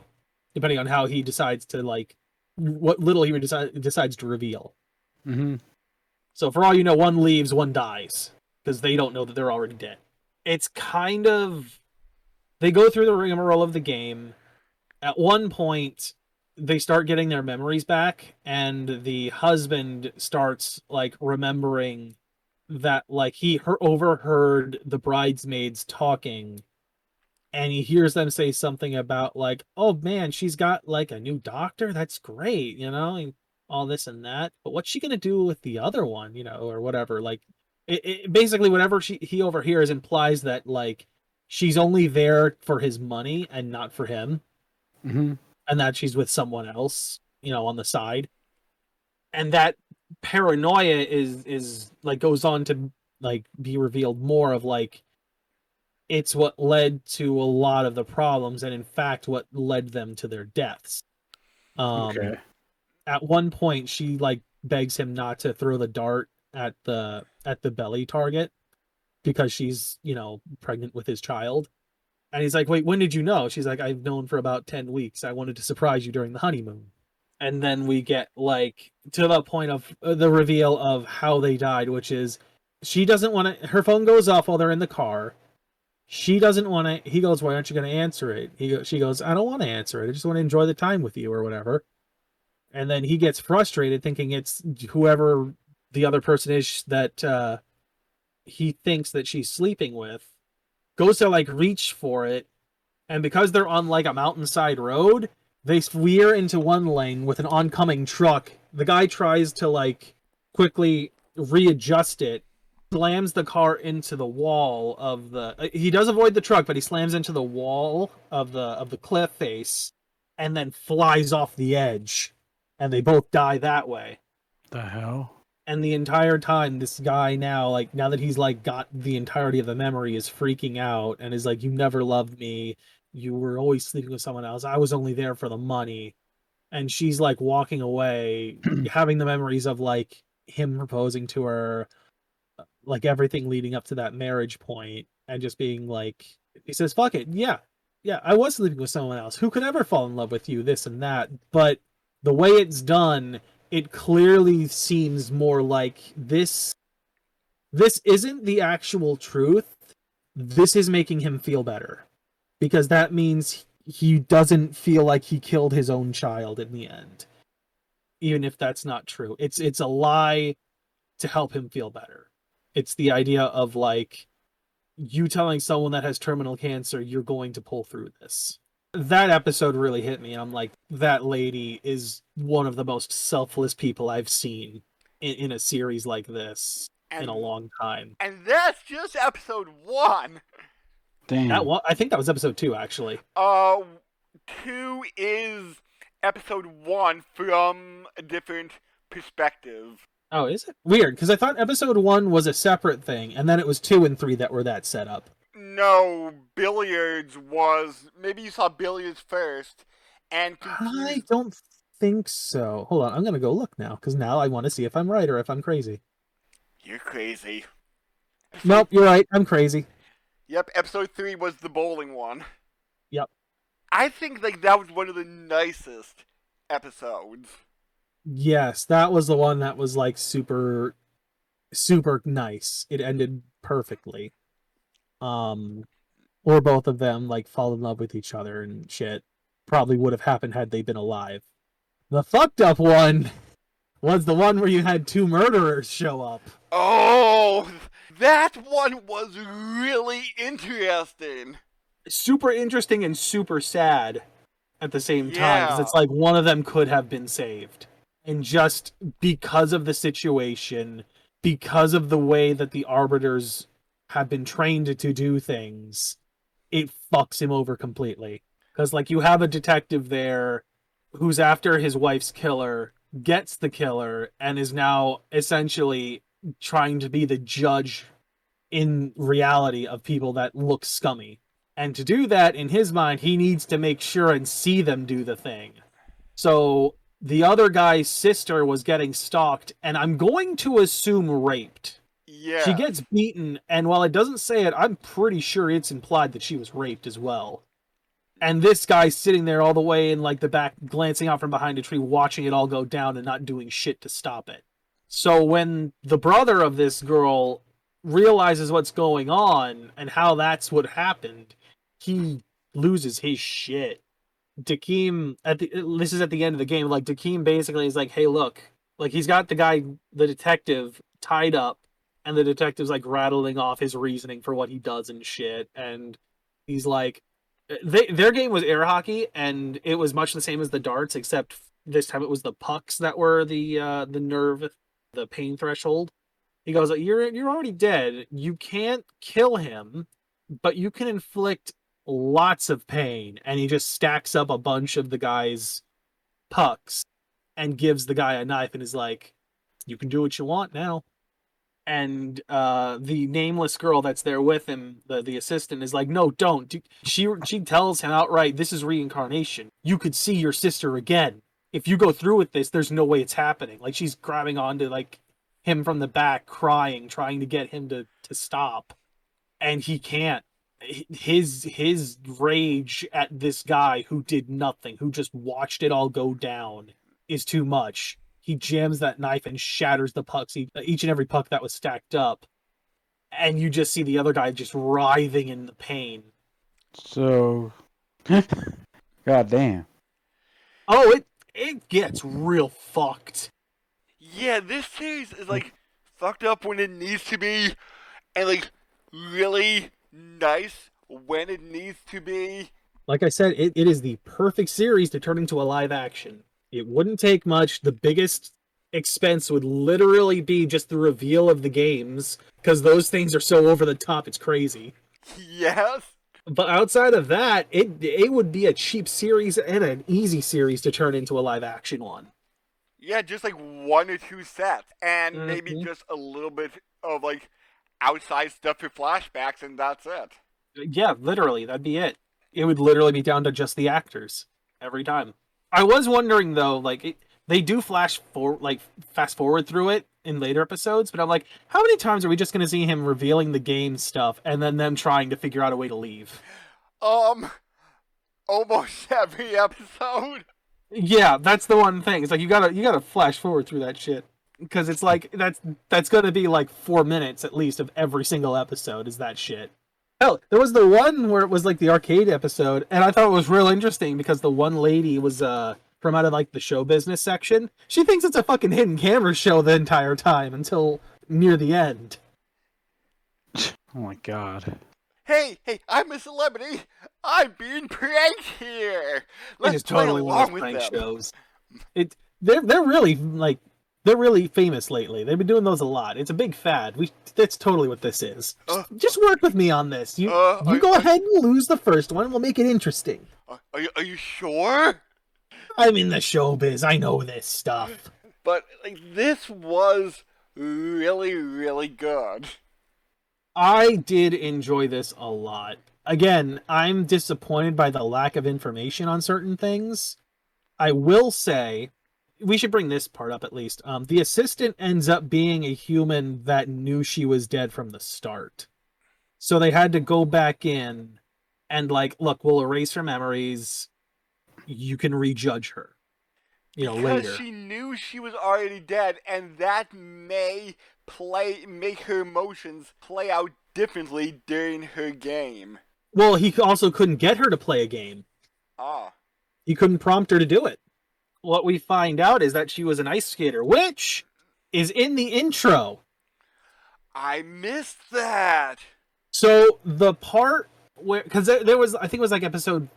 Depending on how he decides to, like, what little he decides to reveal. Mm-hmm. So for all you know, one leaves, one dies. Because they don't know that they're already dead. It's kind of... They go through the rigmarole of the game. At one point, they start getting their memories back, and the husband starts like remembering that like overheard the bridesmaids talking, and he hears them say something about like, oh man, she's got like a new doctor, that's great, and all this and that, but what's she gonna do with the other one, or whatever. Like basically whatever he overhears implies that like she's only there for his money and not for him, Mm-hmm. and that she's with someone else, on the side. And that paranoia is like goes on to like be revealed more of like it's what led to a lot of the problems, and in fact what led them to their deaths. Okay. At one point she like begs him not to throw the dart at the belly target because she's, pregnant with his child. And he's like, wait, when did you know? She's like, I've known for about 10 weeks. I wanted to surprise you during the honeymoon. And then we get like to the point of the reveal of how they died, which is she doesn't want to, her phone goes off while they're in the car. She doesn't want to, he goes, why aren't you going to answer it? She goes, I don't want to answer it. I just want to enjoy the time with you or whatever. And then he gets frustrated thinking it's whoever the other person is that he thinks that she's sleeping with, goes to like reach for it, and because they're on like a mountainside road, they veer into one lane with an oncoming truck. The guy tries to like quickly readjust it, slams the car into the wall of the. He does avoid the truck, but he slams into the wall of the cliff face, and then flies off the edge, and they both die that way. The hell? And the entire time, this guy now that he's like got the entirety of the memory, is freaking out and is like, you never loved me. You were always sleeping with someone else. I was only there for the money. And she's like walking away, having the memories of like him proposing to her, like everything leading up to that marriage point, and just being like, he says, fuck it. Yeah, I was sleeping with someone else. Who could ever fall in love with you? This and that. But the way it's done, it clearly seems more like this isn't the actual truth. This is making him feel better, because that means he doesn't feel like he killed his own child in the end, even if that's not true. It's a lie to help him feel better. It's the idea of like you telling someone that has terminal cancer, you're going to pull through this. That episode really hit me, and I'm like, that lady is one of the most selfless people I've seen in a series like this in a long time. And that's just episode 1. Damn. I think that was episode 2, actually. 2 is episode 1 from a different perspective. Oh, is it? Weird, because I thought episode 1 was a separate thing, and then it was 2 and 3 that were that set up. No, Billiards was... Maybe you saw Billiards first, and... I don't think so. Hold on, I'm going to go look now, because now I want to see if I'm right or if I'm crazy. You're crazy. Nope, you're right. I'm crazy. Yep, episode 3 was the bowling one. Yep. I think like that was one of the nicest episodes. Yes, that was the one that was like super, super nice. It ended perfectly. Or both of them like fall in love with each other and shit. Probably would have happened had they been alive. The fucked up one was the one where you had 2 murderers show up. Oh, that one was really interesting. Super interesting and super sad at the same time, Yeah. because it's like one of them could have been saved. And just because of the situation, because of the way that the arbiters have been trained to do things, it fucks him over completely. Because like you have a detective there who's after his wife's killer, gets the killer, and is now essentially trying to be the judge in reality of people that look scummy. And to do that, in his mind, he needs to make sure and see them do the thing. So the other guy's sister was getting stalked, and I'm going to assume raped. Yeah. She gets beaten, and while it doesn't say it, I'm pretty sure it's implied that she was raped as well. And this guy's sitting there all the way in like the back, glancing out from behind a tree, watching it all go down and not doing shit to stop it. So when the brother of this girl realizes what's going on and how that's what happened, he loses his shit. Dakeem this is at the end of the game. Like Dakeem basically is like, hey, look, like he's got the detective tied up, and the detective's like rattling off his reasoning for what he does and shit, and he's like, their game was air hockey, and it was much the same as the darts, except this time it was the pucks that were the nerve, the pain threshold. He goes, you're already dead. You can't kill him, but you can inflict lots of pain. And he just stacks up a bunch of the guy's pucks and gives the guy a knife and is like, you can do what you want now. And the nameless girl that's there with him, the assistant, is like, no, don't. She tells him outright, this is reincarnation. You could see your sister again. If you go through with this, there's no way it's happening. Like, she's grabbing onto like him from the back, crying, trying to get him to stop. And he can't. His rage at this guy who did nothing, who just watched it all go down, is too much. He jams that knife and shatters the pucks, each and every puck that was stacked up. And you just see the other guy just writhing in the pain. So, god damn. Oh, it gets real fucked. Yeah, this series is like fucked up when it needs to be, and like really nice when it needs to be. Like I said, it is the perfect series to turn into a live action. It wouldn't take much. The biggest expense would literally be just the reveal of the games, because those things are so over the top, it's crazy. Yes. But outside of that, it would be a cheap series and an easy series to turn into a live action one. Yeah, just like 1 or 2 sets, and maybe just a little bit of like outside stuff for flashbacks, and that's it. Yeah, literally, that'd be it. It would literally be down to just the actors every time. I was wondering though, like they do fast forward through it in later episodes, but I'm like, how many times are we just going to see him revealing the game stuff and then them trying to figure out a way to leave? Almost every episode. Yeah, that's the one thing. It's like you gotta flash forward through that shit, because it's like that's gonna be like 4 minutes at least of every single episode is that shit. Hell, there was the one where it was like the arcade episode, and I thought it was real interesting because the one lady was from out of like the show business section. She thinks it's a fucking hidden camera show the entire time until near the end. Oh my god. Hey, I'm a celebrity. I'm being pranked here. Let's It's play totally along one of with those prank them. shows. They're really famous lately. They've been doing those a lot. It's a big fad. That's totally what this is. Just work with me on this. You go ahead and lose the first one. We'll make it interesting. Are you sure? I'm in the showbiz. I know this stuff. But like this was really, really good. I did enjoy this a lot. Again, I'm disappointed by the lack of information on certain things. I will say, we should bring this part up at least. The assistant ends up being a human that knew she was dead from the start. So they had to go back in and like, look, we'll erase her memories. You can rejudge her. Because later. she knew she was already dead, and that may make her emotions play out differently during her game. Well, he also couldn't get her to play a game. Ah. He couldn't prompt her to do it. What we find out is that she was an ice skater, which is in the intro. I missed that. So the part where, because there was, I think it was like episode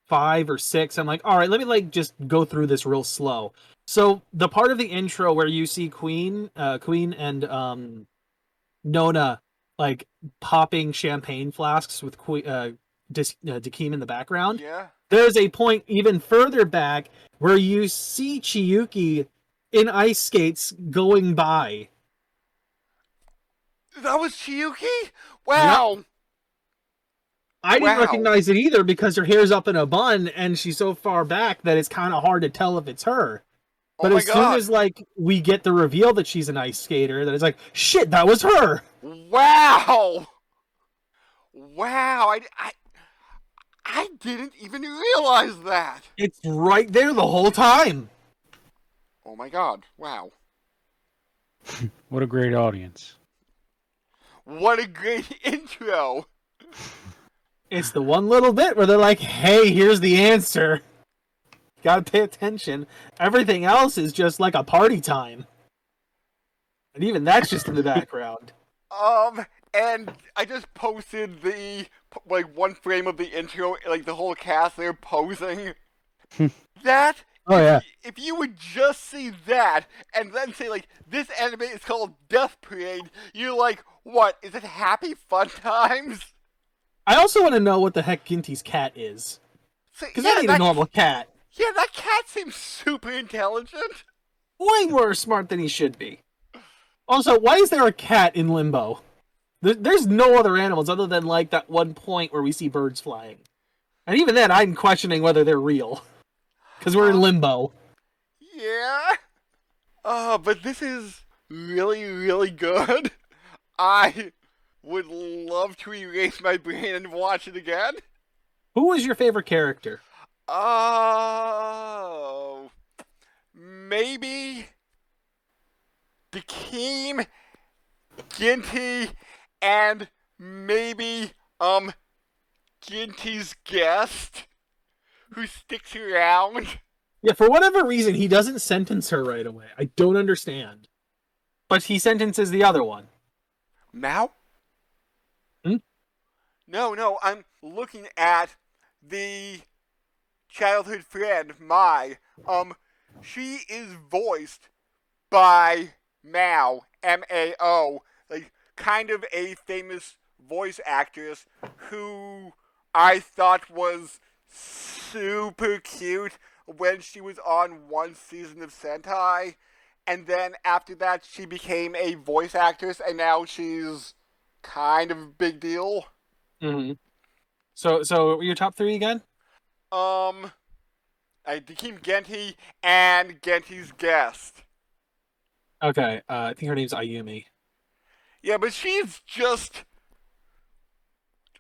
5 or 6. I'm like, all right, let me like just go through this real slow. So the part of the intro where you see Queen and Nona like popping champagne flasks with Dakeem in the background. Yeah. There's a point even further back where you see Chiyuki in ice skates going by. That was Chiyuki? Wow. Yep. I didn't recognize it either because her hair's up in a bun and she's so far back that it's kind of hard to tell if it's her. But as soon as like we get the reveal that she's an ice skater, that it's like, shit, that was her. Wow. Wow. I didn't even realize that. It's right there the whole time. Oh my god. Wow. What a great audience. What a great intro. It's the one little bit where they're like, hey, here's the answer. Gotta pay attention. Everything else is just like a party time. And even that's just in the background. And I just posted the, like, one frame of the intro, like, the whole cast there posing. That, Oh, yeah. if you would just see that, and then say, like, this anime is called Death Parade, you're like, what, is it Happy Fun Times? I also want to know what the heck Ginty's cat is. So, Because that ain't a normal cat. Yeah, that cat seems super intelligent. Way more smart than he should be. Also, why is there a cat in Limbo? There's no other animals other than, like, that one point where we see birds flying. And even then, I'm questioning whether they're real. Because we're in Limbo. Yeah. But this is really, really good. I would love to erase my brain and watch it again. Who was your favorite character? Oh. Maybe Dakeem, Ginty, and maybe, Ginty's guest, who sticks around. Yeah, for whatever reason, he doesn't sentence her right away. I don't understand. But he sentences the other one. Mao? Hmm? No, I'm looking at the childhood friend, Mai. She is voiced by Mao, M-A-O, like, kind of a famous voice actress who I thought was super cute when she was on one season of Sentai, and then after that she became a voice actress, and now she's kind of a big deal. Mm-hmm. So your top three again? Dakeem, Genty, and Genty's guest. Okay, I think her name's Ayumi. Yeah, but she's just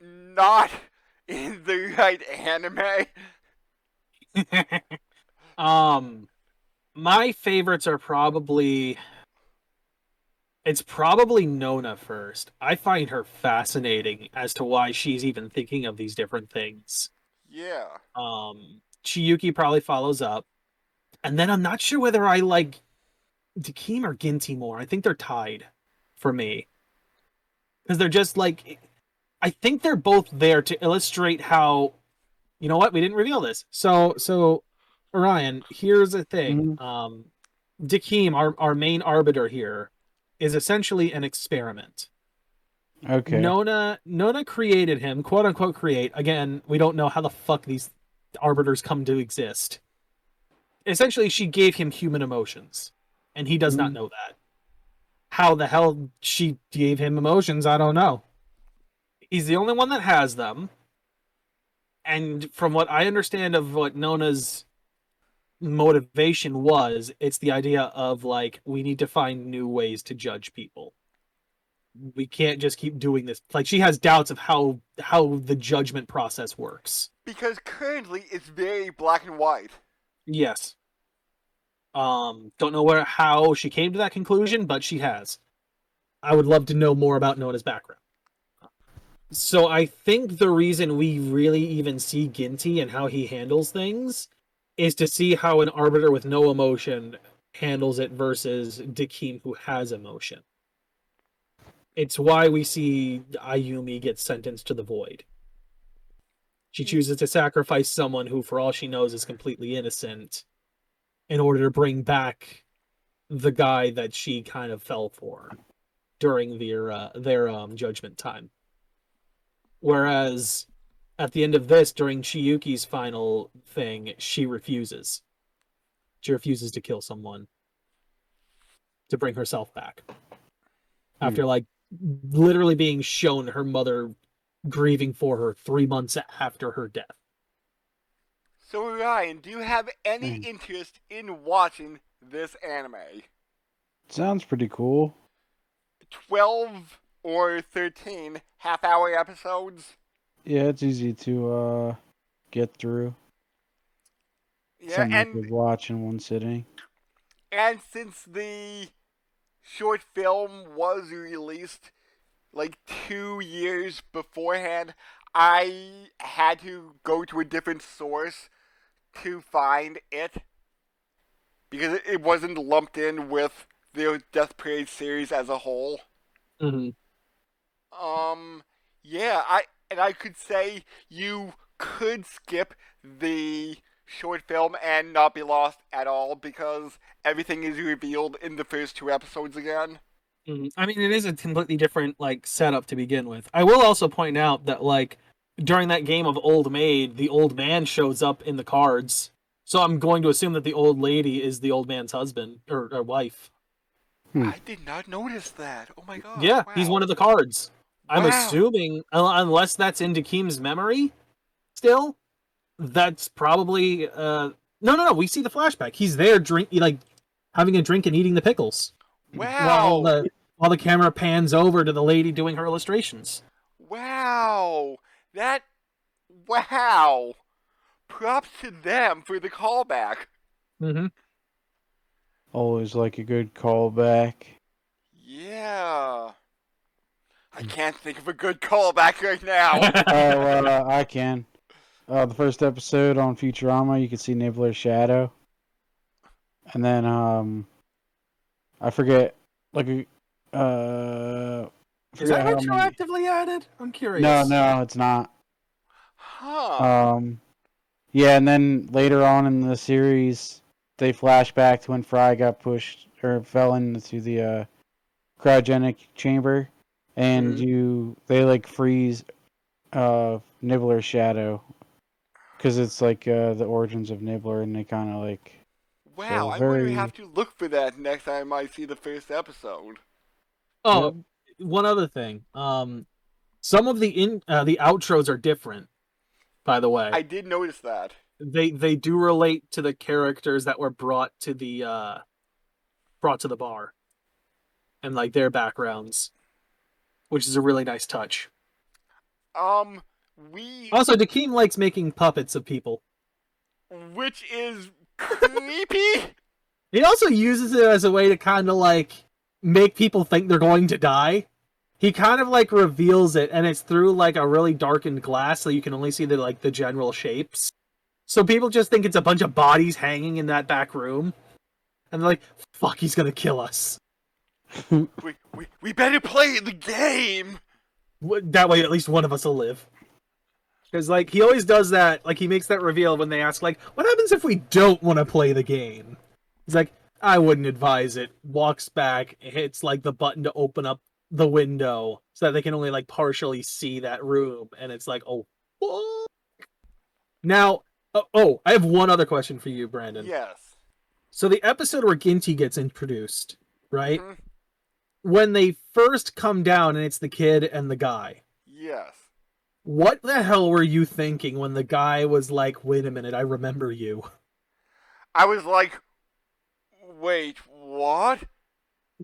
not in the right anime. My favorites are probably... It's probably Nona first. I find her fascinating as to why she's even thinking of these different things. Yeah. Chiyuki probably follows up. And then I'm not sure whether I like Dakeem or Ginty more. I think they're tied for me. Because they're just like... I think they're both there to illustrate how... You know what? We didn't reveal this. So Orion, here's the thing. Dakeem, our main arbiter here, is essentially an experiment. Okay. Nona created him, quote unquote create. Again, we don't know how the fuck these arbiters come to exist. Essentially, she gave him human emotions, and he does not know that. How the hell she gave him emotions, I don't know. He's the only one that has them. And from what I understand of what Nona's motivation was, it's the idea of, like, we need to find new ways to judge people. We can't just keep doing this. Like, she has doubts of how the judgment process works. Because currently it's very black and white. Yes. Don't know how she came to that conclusion, but she has. I would love to know more about Nona's background. So I think the reason we really even see Ginty and how he handles things is to see how an arbiter with no emotion handles it versus Dakeem who has emotion. It's why we see Ayumi get sentenced to the void. She chooses to sacrifice someone who, for all she knows, is completely innocent in order to bring back the guy that she kind of fell for during their judgment time. Whereas at the end of this, during Chiyuki's final thing, she refuses. She refuses to kill someone to bring herself back. After, like, literally being shown her mother grieving for her 3 months after her death. So, Ryan, do you have any interest in watching this anime? Sounds pretty cool. 12 or 13 half-hour episodes? Yeah, it's easy to get through. Yeah, Something and you could watch in one sitting. And since the short film was released like 2 years beforehand, I had to go to a different source to find it because it wasn't lumped in with the Death Parade series as a whole. Mm-hmm. Yeah, I could say you could skip the short film and not be lost at all because everything is revealed in the first 2 episodes again. I mean, it is a completely different like setup to begin with. I will also point out that like during that game of Old Maid, the old man shows up in the cards. So I'm going to assume that the old lady is the old man's husband or wife. I did not notice that. Oh my god. Yeah, wow. he's one of the cards. I'm Wow. assuming, unless that's in Dakeem's memory, still, that's probably. No. We see the flashback. He's there, like having a drink and eating the pickles. Wow. While the camera pans over to the lady doing her illustrations. Wow. Wow. Props to them for the callback. Mm-hmm. Always like a good callback. Yeah. I can't think of a good callback right now. I can. The first episode on Futurama, you can see Nibbler's shadow. And then, I forget, like, Is that retroactively added? I'm curious. No, it's not. Huh. Yeah, and then later on in the series, they flash back to when Fry got pushed, or fell into the, cryogenic chamber, and they, like, freeze, Nibbler's shadow. Because it's, like, the origins of Nibbler, and they kind of, like... Wow, so I'm going very- to have to look for that next time I see the first episode. Oh, one other thing. Some of the outros are different. By the way, I did notice that. they do relate to the characters that were brought to the bar, and like their backgrounds, which is a really nice touch. We... Also, Dakeem likes making puppets of people. Which is creepy? He also uses it as a way to kind of like make people think they're going to die. He kind of like reveals it, and it's through like a really darkened glass, so you can only see the general shapes. So people just think it's a bunch of bodies hanging in that back room, and they're like, "Fuck, he's gonna kill us." we better play the game. That way, at least one of us will live. Because like he always does that. Like he makes that reveal when they ask, like, "What happens if we don't want to play the game?" He's like, "I wouldn't advise it." Walks back, hits like the button to open up the window so that they can only like partially see that room, and it's like, oh, fuck. Now, I have one other question for you, Brandon. Yes. So the episode where Ginty gets introduced, right? Mhm. When they first come down and it's the kid and the guy. Yes. What the hell were you thinking when the guy was like, "Wait a minute, I remember you"? I was like, wait, what?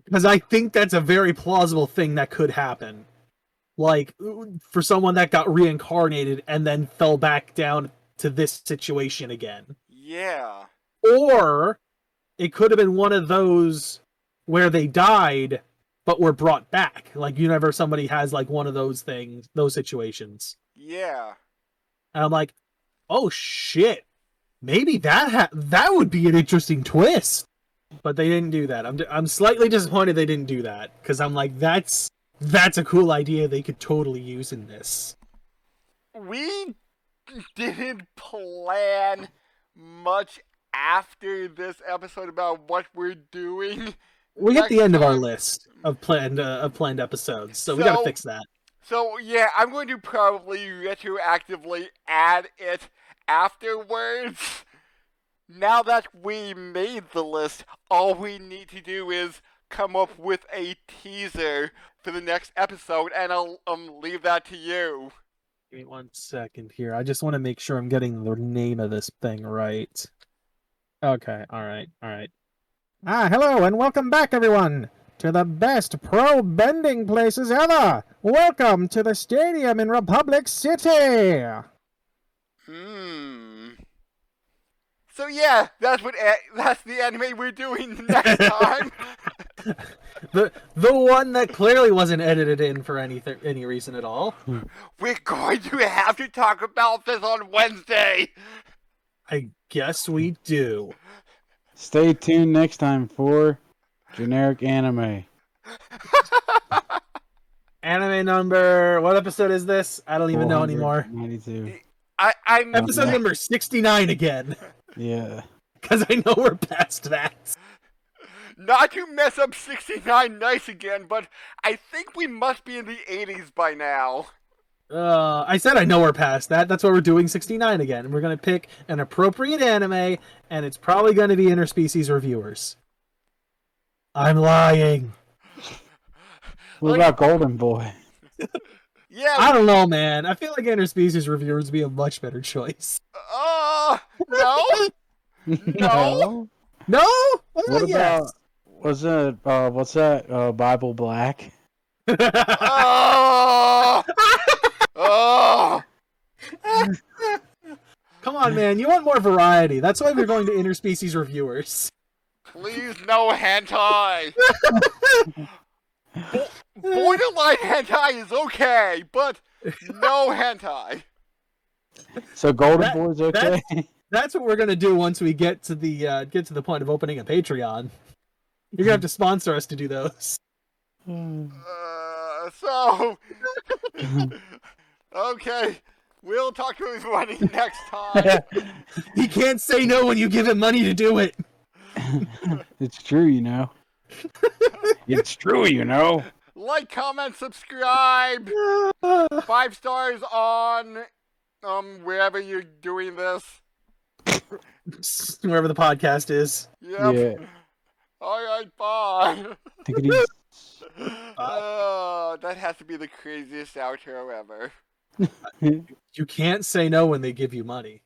Because I think that's a very plausible thing that could happen. Like, for someone that got reincarnated and then fell back down to this situation again. Yeah. Or it could have been one of those where they died but were brought back. Like, whenever somebody has like one of those things, those situations. Yeah. And I'm like, oh shit. Maybe that would be an interesting twist. But they didn't do that. I'm slightly disappointed they didn't do that, because I'm like, that's a cool idea they could totally use in this. We didn't plan much after this episode about what we're doing. We hit the end of our time. list of planned episodes, so we gotta fix that. So yeah, I'm going to probably retroactively add it afterwards. Now that we made the list, all we need to do is come up with a teaser for the next episode, and I'll leave that to you. Give me 1 second here. I just want to make sure I'm getting the name of this thing right. Okay, alright. Hello and welcome back, everyone, to the best pro bending places ever! Welcome to the stadium in Republic City! So yeah, that's the anime we're doing next time. The one that clearly wasn't edited in for any reason at all. We're going to have to talk about this on Wednesday. I guess we do. Stay tuned next time for generic anime. Anime number. What episode is this? I don't even know anymore. 92. I'm Episode number 69 again. Yeah. Because I know we're past that. not to mess up 69 nice again, but I think we must be in the 80s by now. I said I know we're past that. That's why we're doing 69 again. We're going to pick an appropriate anime, and it's probably going to be interspecies reviewers. I'm lying. What about Golden Boy? Yeah. I don't know, man. I feel like interspecies reviewers would be a much better choice. No. No. No? What What about yes? what's that? Bible Black? Oh. Oh. Come on, man. You want more variety. That's why we're going to interspecies reviewers. Please, no hentai. Borderline hentai is okay, but no hentai. So Golden Boy's okay? That's what we're gonna do once we get to the point of opening a Patreon. You're gonna have to sponsor us to do those. So, okay, we'll talk to everybody next time. He can't say no when you give him money to do it. It's true, you know. It's true, you know. Like, comment, subscribe. 5 stars on wherever you're doing this. Wherever the podcast is. Yep. Yeah. All right, bye. Take it easy. That has to be the craziest outro ever. You can't say no when they give you money.